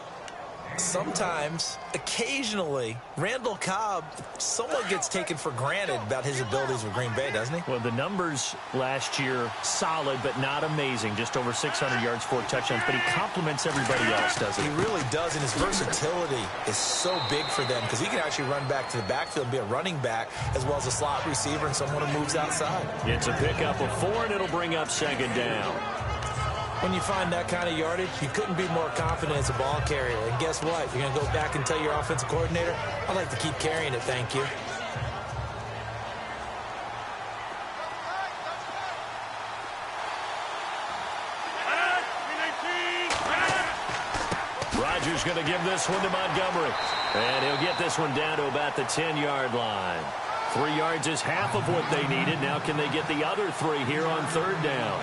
Sometimes, occasionally, Randall Cobb somewhat gets taken for granted about his abilities with Green Bay, doesn't he? Well, the numbers last year, solid but not amazing. Just over 600 yards, 4 touchdowns. But he complements everybody else, doesn't he? He really does, and his versatility is so big for them because he can actually run back to the backfield and be a running back as well as a slot receiver and someone who moves outside. It's a pickup of 4, and it'll bring up second down. When you find that kind of yardage, you couldn't be more confident as a ball carrier. And guess what? You're going to go back and tell your offensive coordinator, I'd like to keep carrying it, thank you. Rodgers going to give this one to Montgomery. And he'll get this one down to about the 10-yard line. 3 yards is half of what they needed. Now can they get the other 3 here on 3rd down?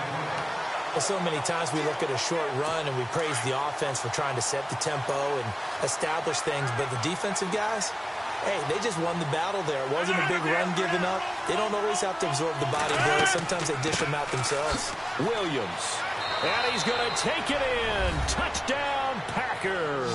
Well, so many times we look at a short run and we praise the offense for trying to set the tempo and establish things, but the defensive guys, hey, they just won the battle there. It wasn't a big run given up. They don't always have to absorb the body blows. Sometimes they dish them out themselves. Williams. And he's going to take it in. Touchdown, Packers.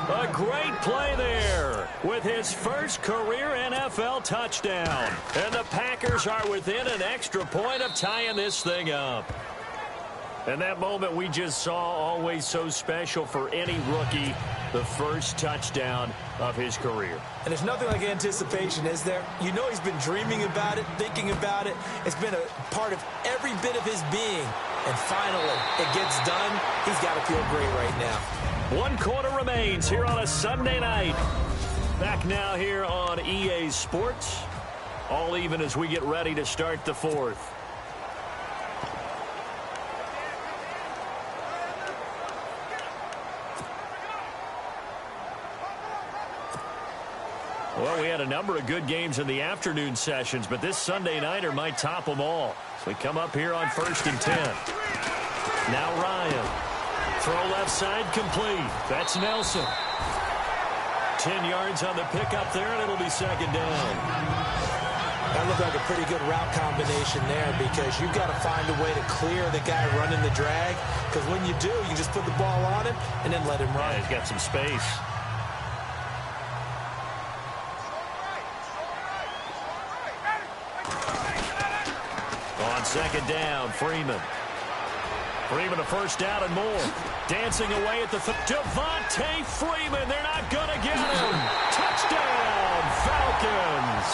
A great play there with his first career NFL touchdown. And the Packers are within an extra point of tying this thing up. And that moment we just saw, always so special for any rookie, the first touchdown of his career. And there's nothing like anticipation, is there? You know he's been dreaming about it, thinking about it. It's been a part of every bit of his being. And finally, it gets done. He's got to feel great right now. 1 quarter remains here on a Sunday night. Back now here on EA Sports. All even as we get ready to start the 4th. Well, we had a number of good games in the afternoon sessions, but this Sunday nighter might top them all. So we come up here on 1st and 10. Now Ryan. Throw left side complete. That's Nelson. 10 yards on the pickup there, and it'll be 2nd down. That looked like a pretty good route combination there because you've got to find a way to clear the guy running the drag. Because when you do, you just put the ball on him and then let him run. Yeah, he's got some space. On 2nd down, Freeman. Freeman a 1st down and more. Dancing away at the Devontae Freeman. They're not going to get him. Touchdown, Falcons.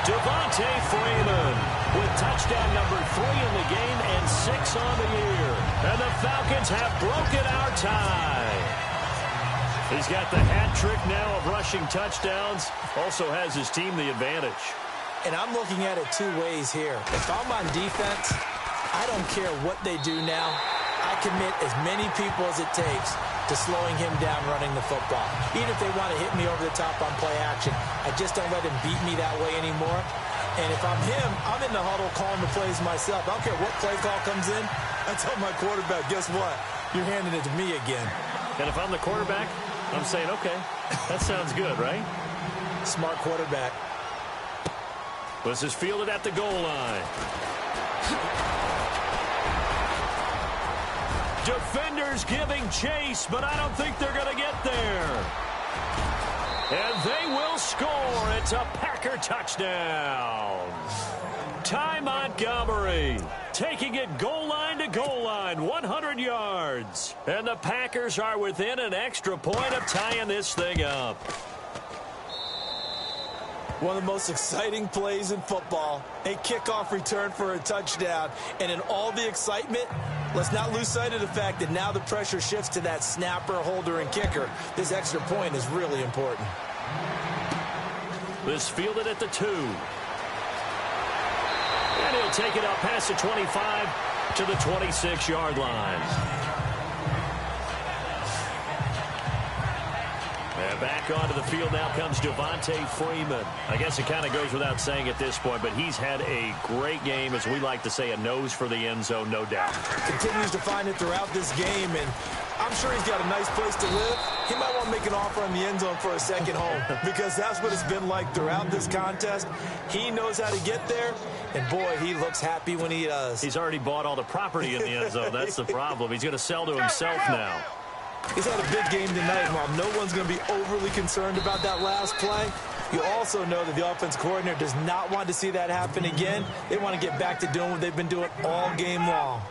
Devontae Freeman with touchdown number 3 in the game and 6 on the year. And the Falcons have broken our tie. He's got the hat trick now of rushing touchdowns. Also has his team the advantage. And I'm looking at it 2 ways here. If I'm on defense, I don't care what they do now. I commit as many people as it takes to slowing him down running the football. Even if they want to hit me over the top on play action, I just don't let him beat me that way anymore. And if I'm him, I'm in the huddle calling the plays myself. I don't care what play call comes in. I tell my quarterback, guess what? You're handing it to me again. And if I'm the quarterback, I'm saying, okay, that sounds good, right? Smart quarterback. This is fielded at the goal line. Defenders giving chase, but I don't think they're going to get there. And they will score. It's a Packer touchdown. Ty Montgomery taking it goal line to goal line, 100 yards. And the Packers are within an extra point of tying this thing up. One of the most exciting plays in football, a kickoff return for a touchdown. And in all the excitement, let's not lose sight of the fact that now the pressure shifts to that snapper, holder, and kicker. This extra point is really important. This fielded at the 2. And he'll take it up past the 25 to the 26-yard line. And back onto the field now comes Devontae Freeman. I guess it kind of goes without saying at this point, but he's had a great game, as we like to say, a nose for the end zone, no doubt. Continues to find it throughout this game, and I'm sure he's got a nice place to live. He might want to make an offer on the end zone for a second home because that's what it's been like throughout this contest. He knows how to get there, and boy, he looks happy when he does. He's already bought all the property in the end zone. That's the problem. He's going to sell to himself now. He's had a big game tonight, Mom. No one's going to be overly concerned about that last play. You also know that the offense coordinator does not want to see that happen again. They want to get back to doing what they've been doing all game long.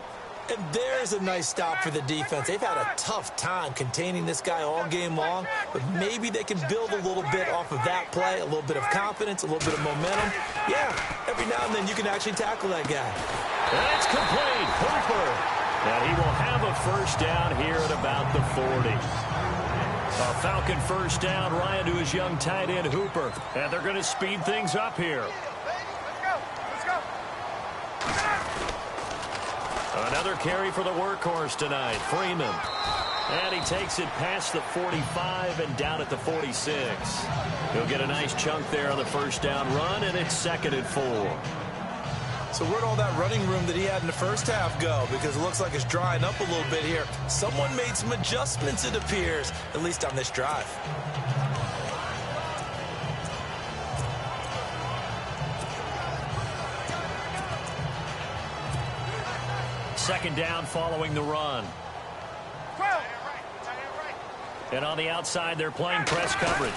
And there's a nice stop for the defense. They've had a tough time containing this guy all game long, but maybe they can build a little bit off of that play, a little bit of confidence, a little bit of momentum. Yeah, every now and then you can actually tackle that guy. That's complete. Hooper. And he will have a 1st down here at about the 40. A Falcon 1st down. Ryan to his young tight end, Hooper. And they're going to speed things up here. Let's go. Another carry for the workhorse tonight, Freeman. And he takes it past the 45 and down at the 46. He'll get a nice chunk there on the first down run, and it's 2nd and 4. So where'd all that running room that he had in the first half go? Because it looks like it's drying up a little bit here. Someone made some adjustments, it appears, at least on this drive. Second down following the run. And on the outside, they're playing press coverage.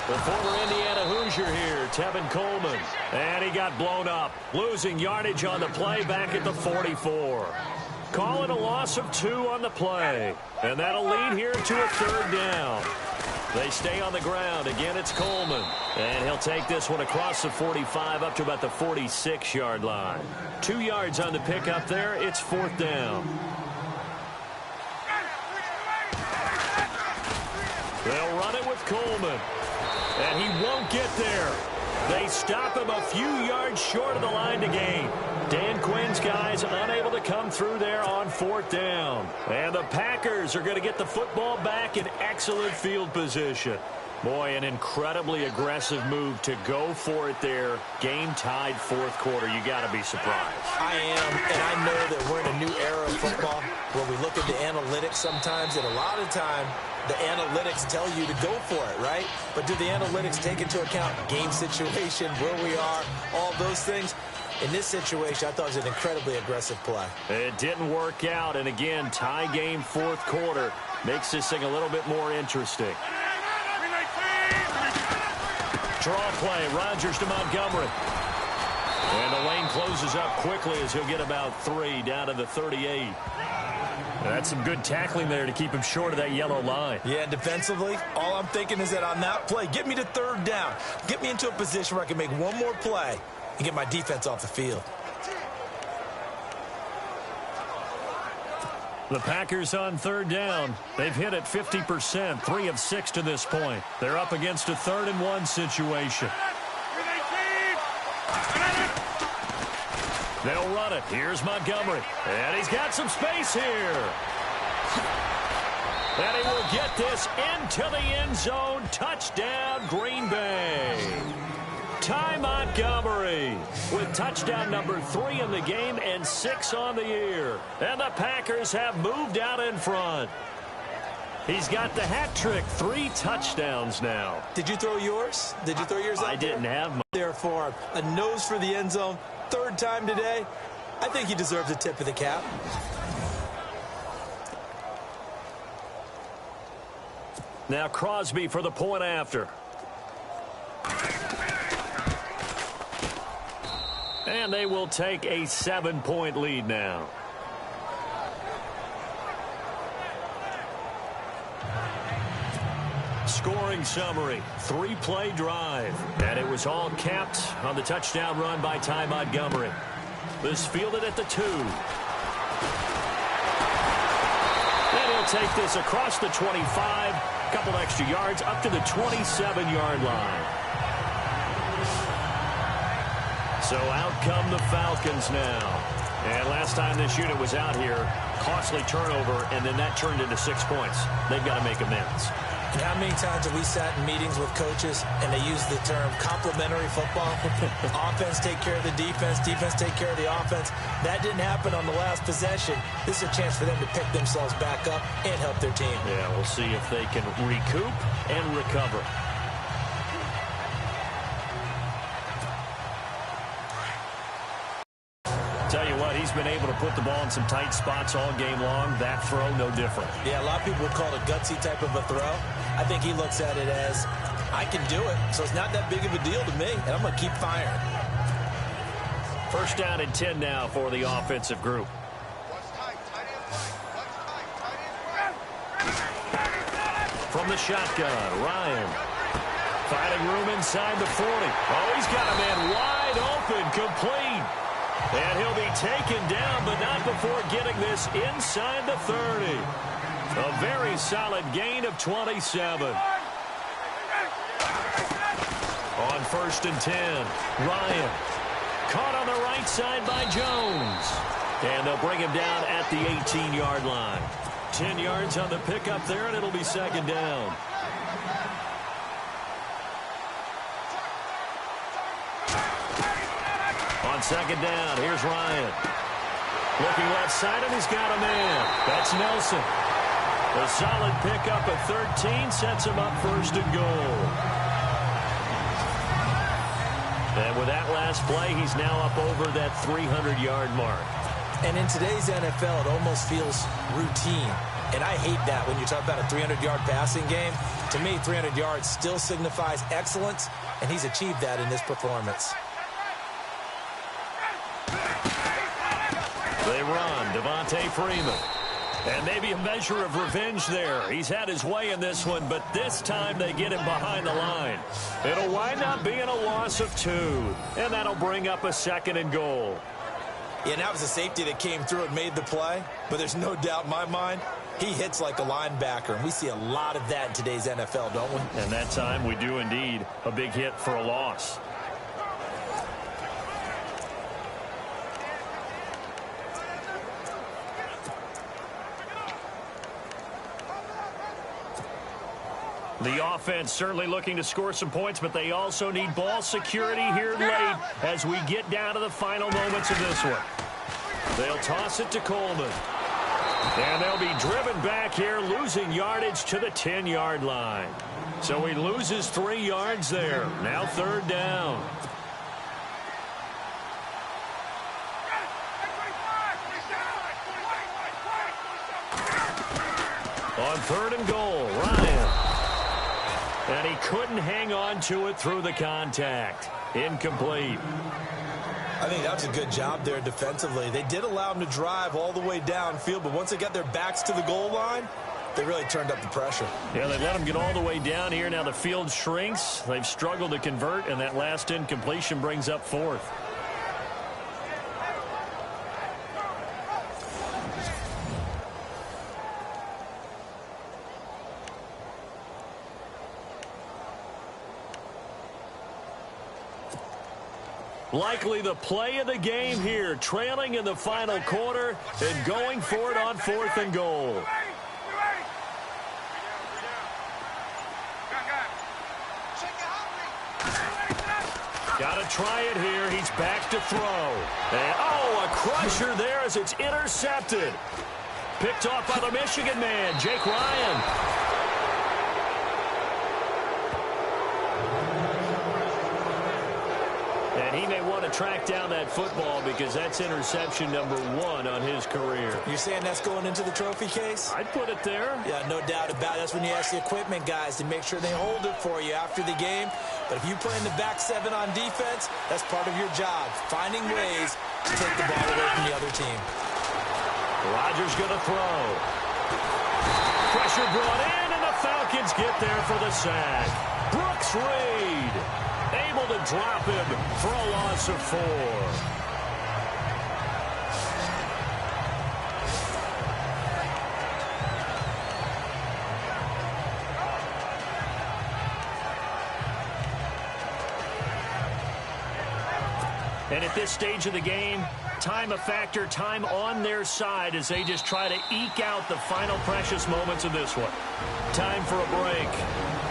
The former Indiana Hoosier here, Tevin Coleman. And he got blown up, losing yardage on the play back at the 44. Call it a loss of 2 on the play. And that'll lead here to a 3rd down. They stay on the ground. Again, it's Coleman. And he'll take this one across the 45 up to about the 46-yard line. 2 yards on the pickup there. It's 4th down. They'll run it with Coleman. And he won't get there. They stop him a few yards short of the line to gain. Dan Quinn's guys unable to come through there on 4th down. And the Packers are going to get the football back in excellent field position. Boy, an incredibly aggressive move to go for it there. Game tied 4th quarter. You got to be surprised. I am, and I know that we're in a new era of football where we look at the analytics sometimes, and a lot of time the analytics tell you to go for it, right? But do the analytics take into account game situation, where we are, all those things? In this situation, I thought it was an incredibly aggressive play. It didn't work out, and again, tie game 4th quarter makes this thing a little bit more interesting. Draw play, Rodgers to Montgomery. And the lane closes up quickly as he'll get about 3 down to the 38. That's some good tackling there to keep him short of that yellow line. Yeah, defensively, all I'm thinking is that on that play, get me to 3rd down. Get me into a position where I can make one more play and get my defense off the field. The Packers on 3rd down. They've hit it 50%, 3 of 6 to this point. They're up against a 3rd and 1 situation. They'll run it. Here's Montgomery. And he's got some space here. And he will get this into the end zone. Touchdown, Green Bay. Ty Montgomery with touchdown number 3 in the game and 6 on the year. And the Packers have moved out in front. He's got the hat trick, 3 touchdowns now. Did you throw yours? Did you throw yours out I didn't have mine. Therefore, a nose for the end zone. 3rd time today. I think he deserves a tip of the cap. Now Crosby for the point after. And they will take a 7-point lead now. Scoring summary, 3-play drive. And it was all capped on the touchdown run by Ty Montgomery. This fielded at the 2. And he'll take this across the 25. A couple extra yards up to the 27-yard line. So out come the Falcons now. And last time this unit was out here, costly turnover, and then that turned into 6 points. They've got to make amends. And how many times have we sat in meetings with coaches and they use the term complementary football? Offense take care of the defense, defense take care of the offense. That didn't happen on the last possession. This is a chance for them to pick themselves back up and help their team. Yeah, we'll see if they can recoup and recover. Tell you what, he's been able to put the ball in some tight spots all game long. That throw, no different. Yeah, a lot of people would call it a gutsy type of a throw. I think he looks at it as, I can do it, so it's not that big of a deal to me, and I'm going to keep firing. First down and 10 now for the offensive group. From the shotgun, Ryan. Finding room inside the 40. Oh, he's got a man wide open, complete. And he'll be taken down, but not before getting this inside the 30. A very solid gain of 27. On first and 10, Ryan. Caught on the right side by Jones. And they'll bring him down at the 18-yard line. 10 yards on the pickup there, and it'll be second down. On second down, here's Ryan. Looking left side, and he's got a man. That's Nelson. A solid pickup of 13 sets him up first and goal. And with that last play, he's now up over that 300-yard mark. And in today's NFL, it almost feels routine. And I hate that when you talk about a 300-yard passing game. To me, 300 yards still signifies excellence, and he's achieved that in this performance. They run, Devontae Freeman. And maybe a measure of revenge there. He's had his way in this one, but this time they get him behind the line. It'll wind up being a loss of 2, and that'll bring up a second and goal. Yeah, and that was a safety that came through and made the play, but there's no doubt in my mind, he hits like a linebacker, and we see a lot of that in today's NFL, don't we? And that time we do indeed a big hit for a loss. The offense certainly looking to score some points, but they also need ball security here late as we get down to the final moments of this one. They'll toss it to Coleman. And they'll be driven back here, losing yardage to the 10-yard line. So he loses 3 yards there. Now third down. On third and goal, Ryan. And he couldn't hang on to it through the contact. Incomplete. I think that was a good job there defensively. They did allow him to drive all the way downfield, but once they got their backs to the goal line, they really turned up the pressure. Yeah, they let him get all the way down here. Now the field shrinks. They've struggled to convert, and that last incompletion brings up fourth. Likely the play of the game here, trailing in the final quarter and going for it on fourth and goal. Got to try it here. He's back to throw. And, a crusher there as it's intercepted. Picked off by the Michigan man, Jake Ryan. And he may want to track down that football because that's interception number 1 on his career. You're saying that's going into the trophy case? I'd put it there. Yeah, no doubt about it. That's when you ask the equipment guys to make sure they hold it for you after the game. But if you play in the back 7 on defense, that's part of your job, finding ways to take the ball away from the other team. Rodgers going to throw. Pressure brought in, and the Falcons get there for the sack. Brooks Reed able to drop him for a loss of 4. And at this stage of the game, time a factor, time on their side as they just try to eke out the final precious moments of this one. Time for a break.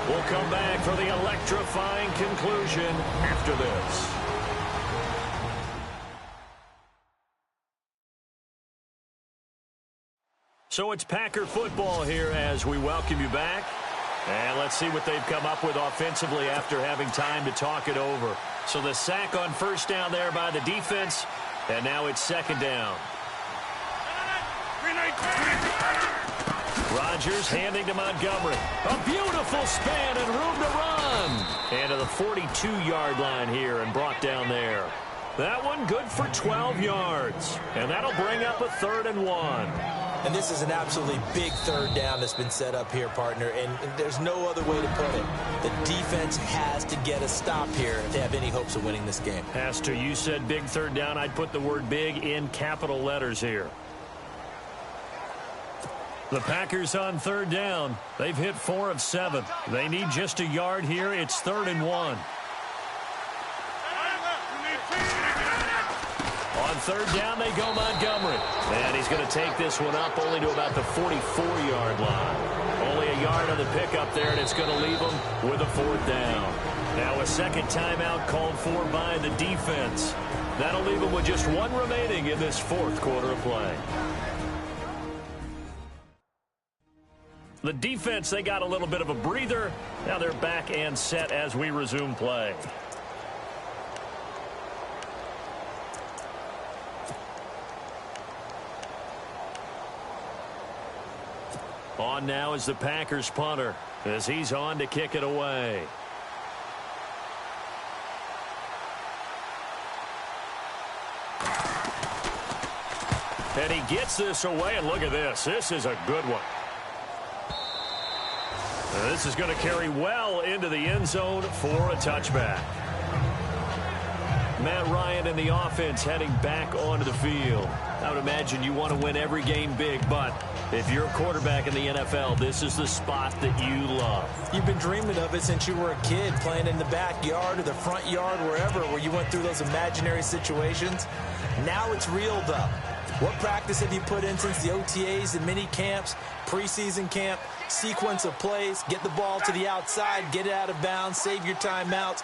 We'll come back for the electrifying conclusion after this. So it's Packer football here as we welcome you back. And let's see what they've come up with offensively after having time to talk it over. So the sack on first down there by the defense, and now it's second down. Rodgers handing to Montgomery. A beautiful span and room to run. And to the 42-yard line here and brought down there. That one good for 12 yards. And that'll bring up a 3rd and 1. And this is an absolutely big third down that's been set up here, partner, and there's no other way to put it. The defense has to get a stop here if they have any hopes of winning this game. Has to. You said big third down. I'd put the word big in capital letters here. The Packers on third down. They've hit 4 of 7. They need just a yard here. It's 3rd and 1. On third down they go, Montgomery. And he's going to take this one up only to about the 44-yard line. Only a yard on the pickup there, and it's going to leave him with a fourth down. Now a second timeout called for by the defense. That'll leave him with just one remaining in this fourth quarter of play. The defense, they got a little bit of a breather. Now they're back and set as we resume play. On now is the Packers punter as he's on to kick it away. And he gets this away, and look at this. This is a good one. And this is going to carry well into the end zone for a touchback. Matt Ryan and the offense heading back onto the field. I would imagine you want to win every game big, but if you're a quarterback in the NFL, this is the spot that you love. You've been dreaming of it since you were a kid, playing in the backyard or the front yard, wherever, where you went through those imaginary situations. Now it's reeled up. What practice have you put in since the OTAs, the mini camps, preseason camp, sequence of plays, get the ball to the outside, get it out of bounds, save your timeouts,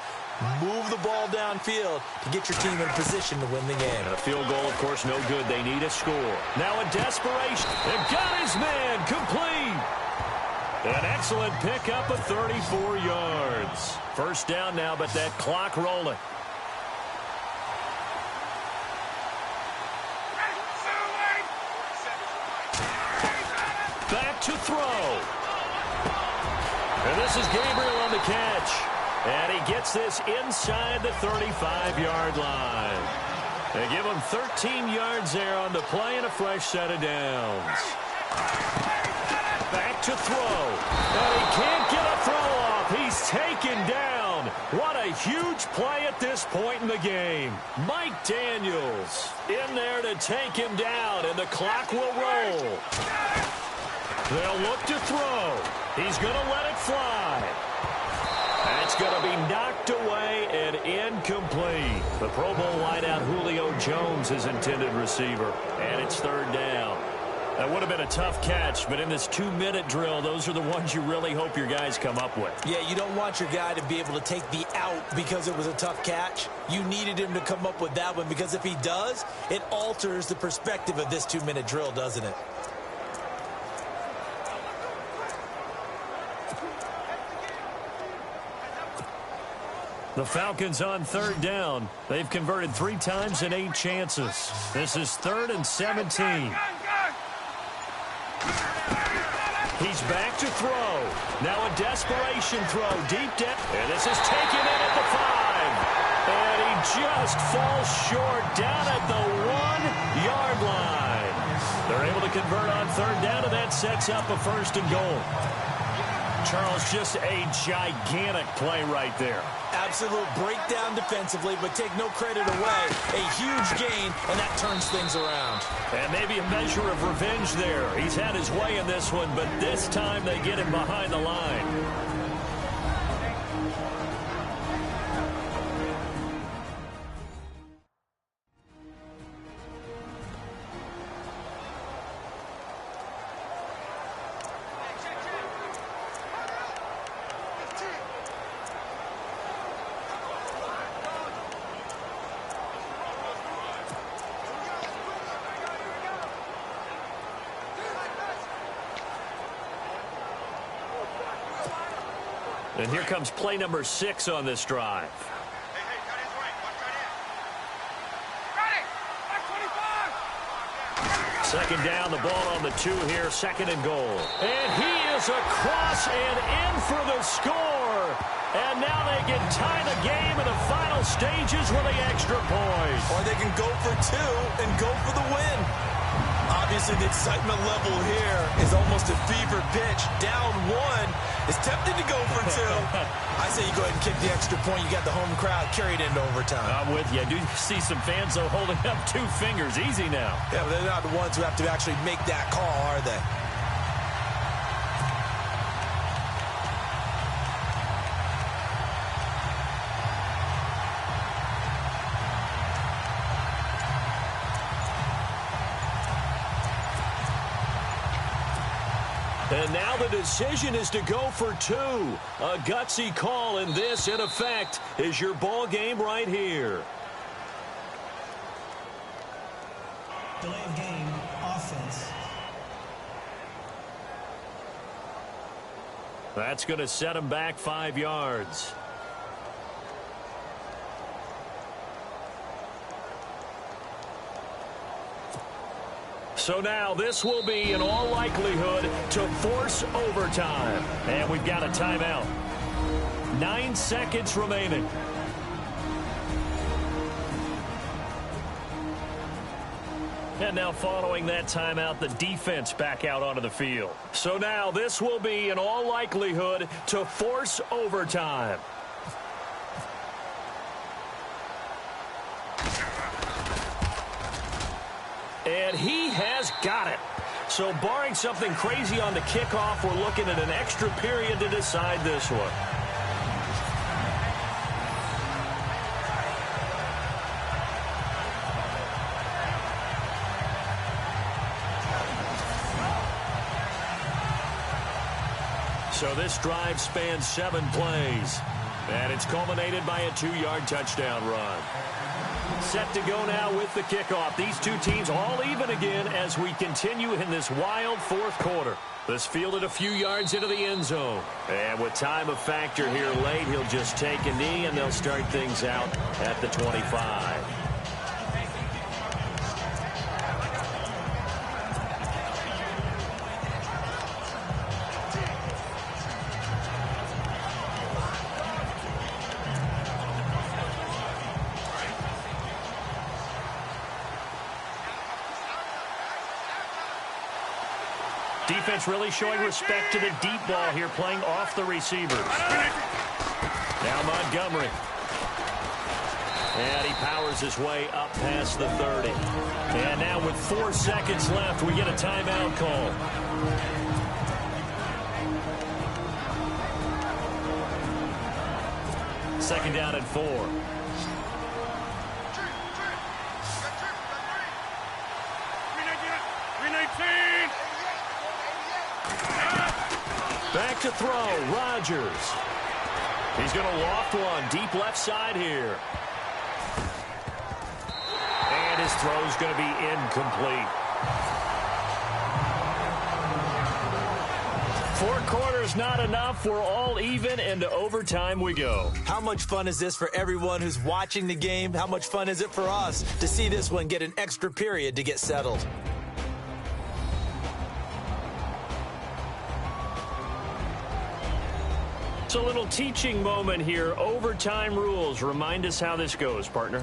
move the ball downfield to get your team in a position to win the game. And a field goal, of course, no good. They need a score. Now in desperation, and got his man complete. An excellent pickup of 34 yards. First down now, but that clock rolling. Back to throw. And this is Gabriel on the catch. And he gets this inside the 35-yard line. They give him 13 yards there on the play and a fresh set of downs. Back to throw. And he can't get a throw off. He's taken down. What a huge play at this point in the game. Mike Daniels in there to take him down, and the clock will roll. They'll look to throw. He's going to let it fly. And it's going to be knocked away and incomplete. The Pro Bowl wideout Julio Jones is intended receiver. And it's third down. That would have been a tough catch, but in this 2-minute drill, those are the ones you really hope your guys come up with. Yeah, you don't want your guy to be able to take the out because it was a tough catch. You needed him to come up with that one, because if he does, it alters the perspective of this 2-minute drill, doesn't it? The Falcons on third down. They've converted 3 times in 8 chances. This is 3rd and 17. He's back to throw. Now a desperation throw. Deep down. And this is taken in at the 5. And he just falls short down at the 1-yard line. They're able to convert on third down, and that sets up a 1st and goal. Charles, just a gigantic play right there. Absolute breakdown defensively, but take no credit away. A huge gain, and that turns things around. And maybe a measure of revenge there. He's had his way in this one, but this time they get him behind the line. And here comes play number 6 on this drive. Second down, the ball on the 2 here, 2nd and goal. And he is across and in for the score. And now they can tie the game in the final stages with the extra point. Or they can go for 2 and go for the win. Obviously, the excitement level here is almost a fever pitch. Down 1 is tempted to go for 2. I say you go ahead and kick the extra point. You got the home crowd carried into overtime. I'm with you. I do see some fans, though, holding up 2 fingers. Easy now. Yeah, but they're not the ones who have to actually make that call, are they? And now the decision is to go for two. A gutsy call, and this, in effect, is your ball game right here. Delay of game, offense. That's going to set him back 5 yards. So now this will be, in all likelihood, to force overtime. And we've got a timeout. 9 seconds remaining. And now following that timeout, the defense back out onto the field. So now this will be, in all likelihood, to force overtime. And he has got it. So barring something crazy on the kickoff, we're looking at an extra period to decide this one. So this drive spans 7 plays. And it's culminated by a 2-yard touchdown run. Set to go now with the kickoff. These two teams all even again as we continue in this wild fourth quarter. This fielded a few yards into the end zone. And with time a factor here late, he'll just take a knee and they'll start things out at the 25. Defense really showing respect to the deep ball here, playing off the receivers. Now Montgomery. And he powers his way up past the 30. And now with 4 seconds left, we get a timeout call. Second down and 4. Back to throw, Rodgers. He's going to loft one deep left side here. And his throw's going to be incomplete. 4 quarters not enough. We're all even, and to overtime we go. How much fun is this for everyone who's watching the game? How much fun is it for us to see this one get an extra period to get settled? It's a little teaching moment here. Overtime rules. Remind us how this goes, partner.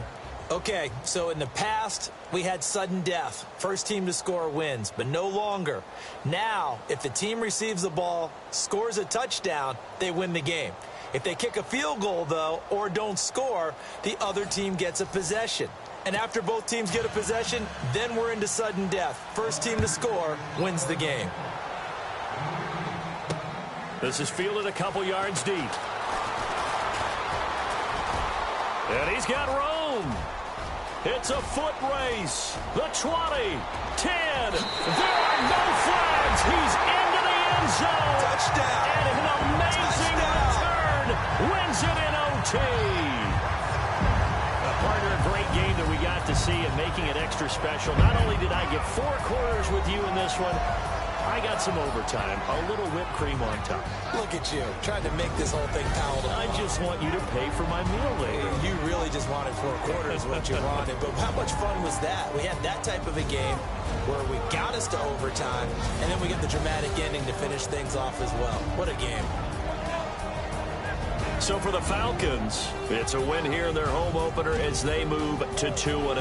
Okay, so in the past, we had sudden death. First team to score wins, but no longer. Now, if the team receives the ball, scores a touchdown, they win the game. If they kick a field goal, though, or don't score, the other team gets a possession. And after both teams get a possession, then we're into sudden death. First team to score wins the game. This is fielded a couple yards deep. And he's got room. It's a foot race. The 20, 10. There are no flags. He's into the end zone. Touchdown. And an amazing return wins it in OT. Partner, a great game that we got to see and making it extra special. Not only did I get 4 quarters with you in this one, I got some overtime, a little whipped cream on top. Look at you, trying to make this whole thing palatable. I just want you to pay for my meal later. You really just wanted 4 quarters, what you wanted. But how much fun was that? We had that type of a game where we got us to overtime, and then we get the dramatic ending to finish things off as well. What a game. So for the Falcons, it's a win here in their home opener as they move to 2-0.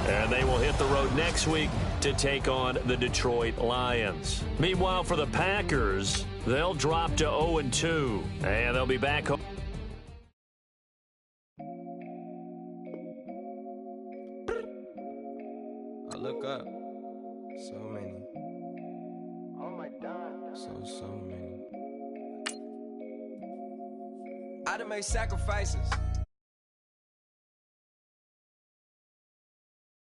And they will hit the road next week to take on the Detroit Lions. Meanwhile, for the Packers, they'll drop to 0-2, and they'll be back home. I look up. So many. Oh my God. So many. I done made sacrifices.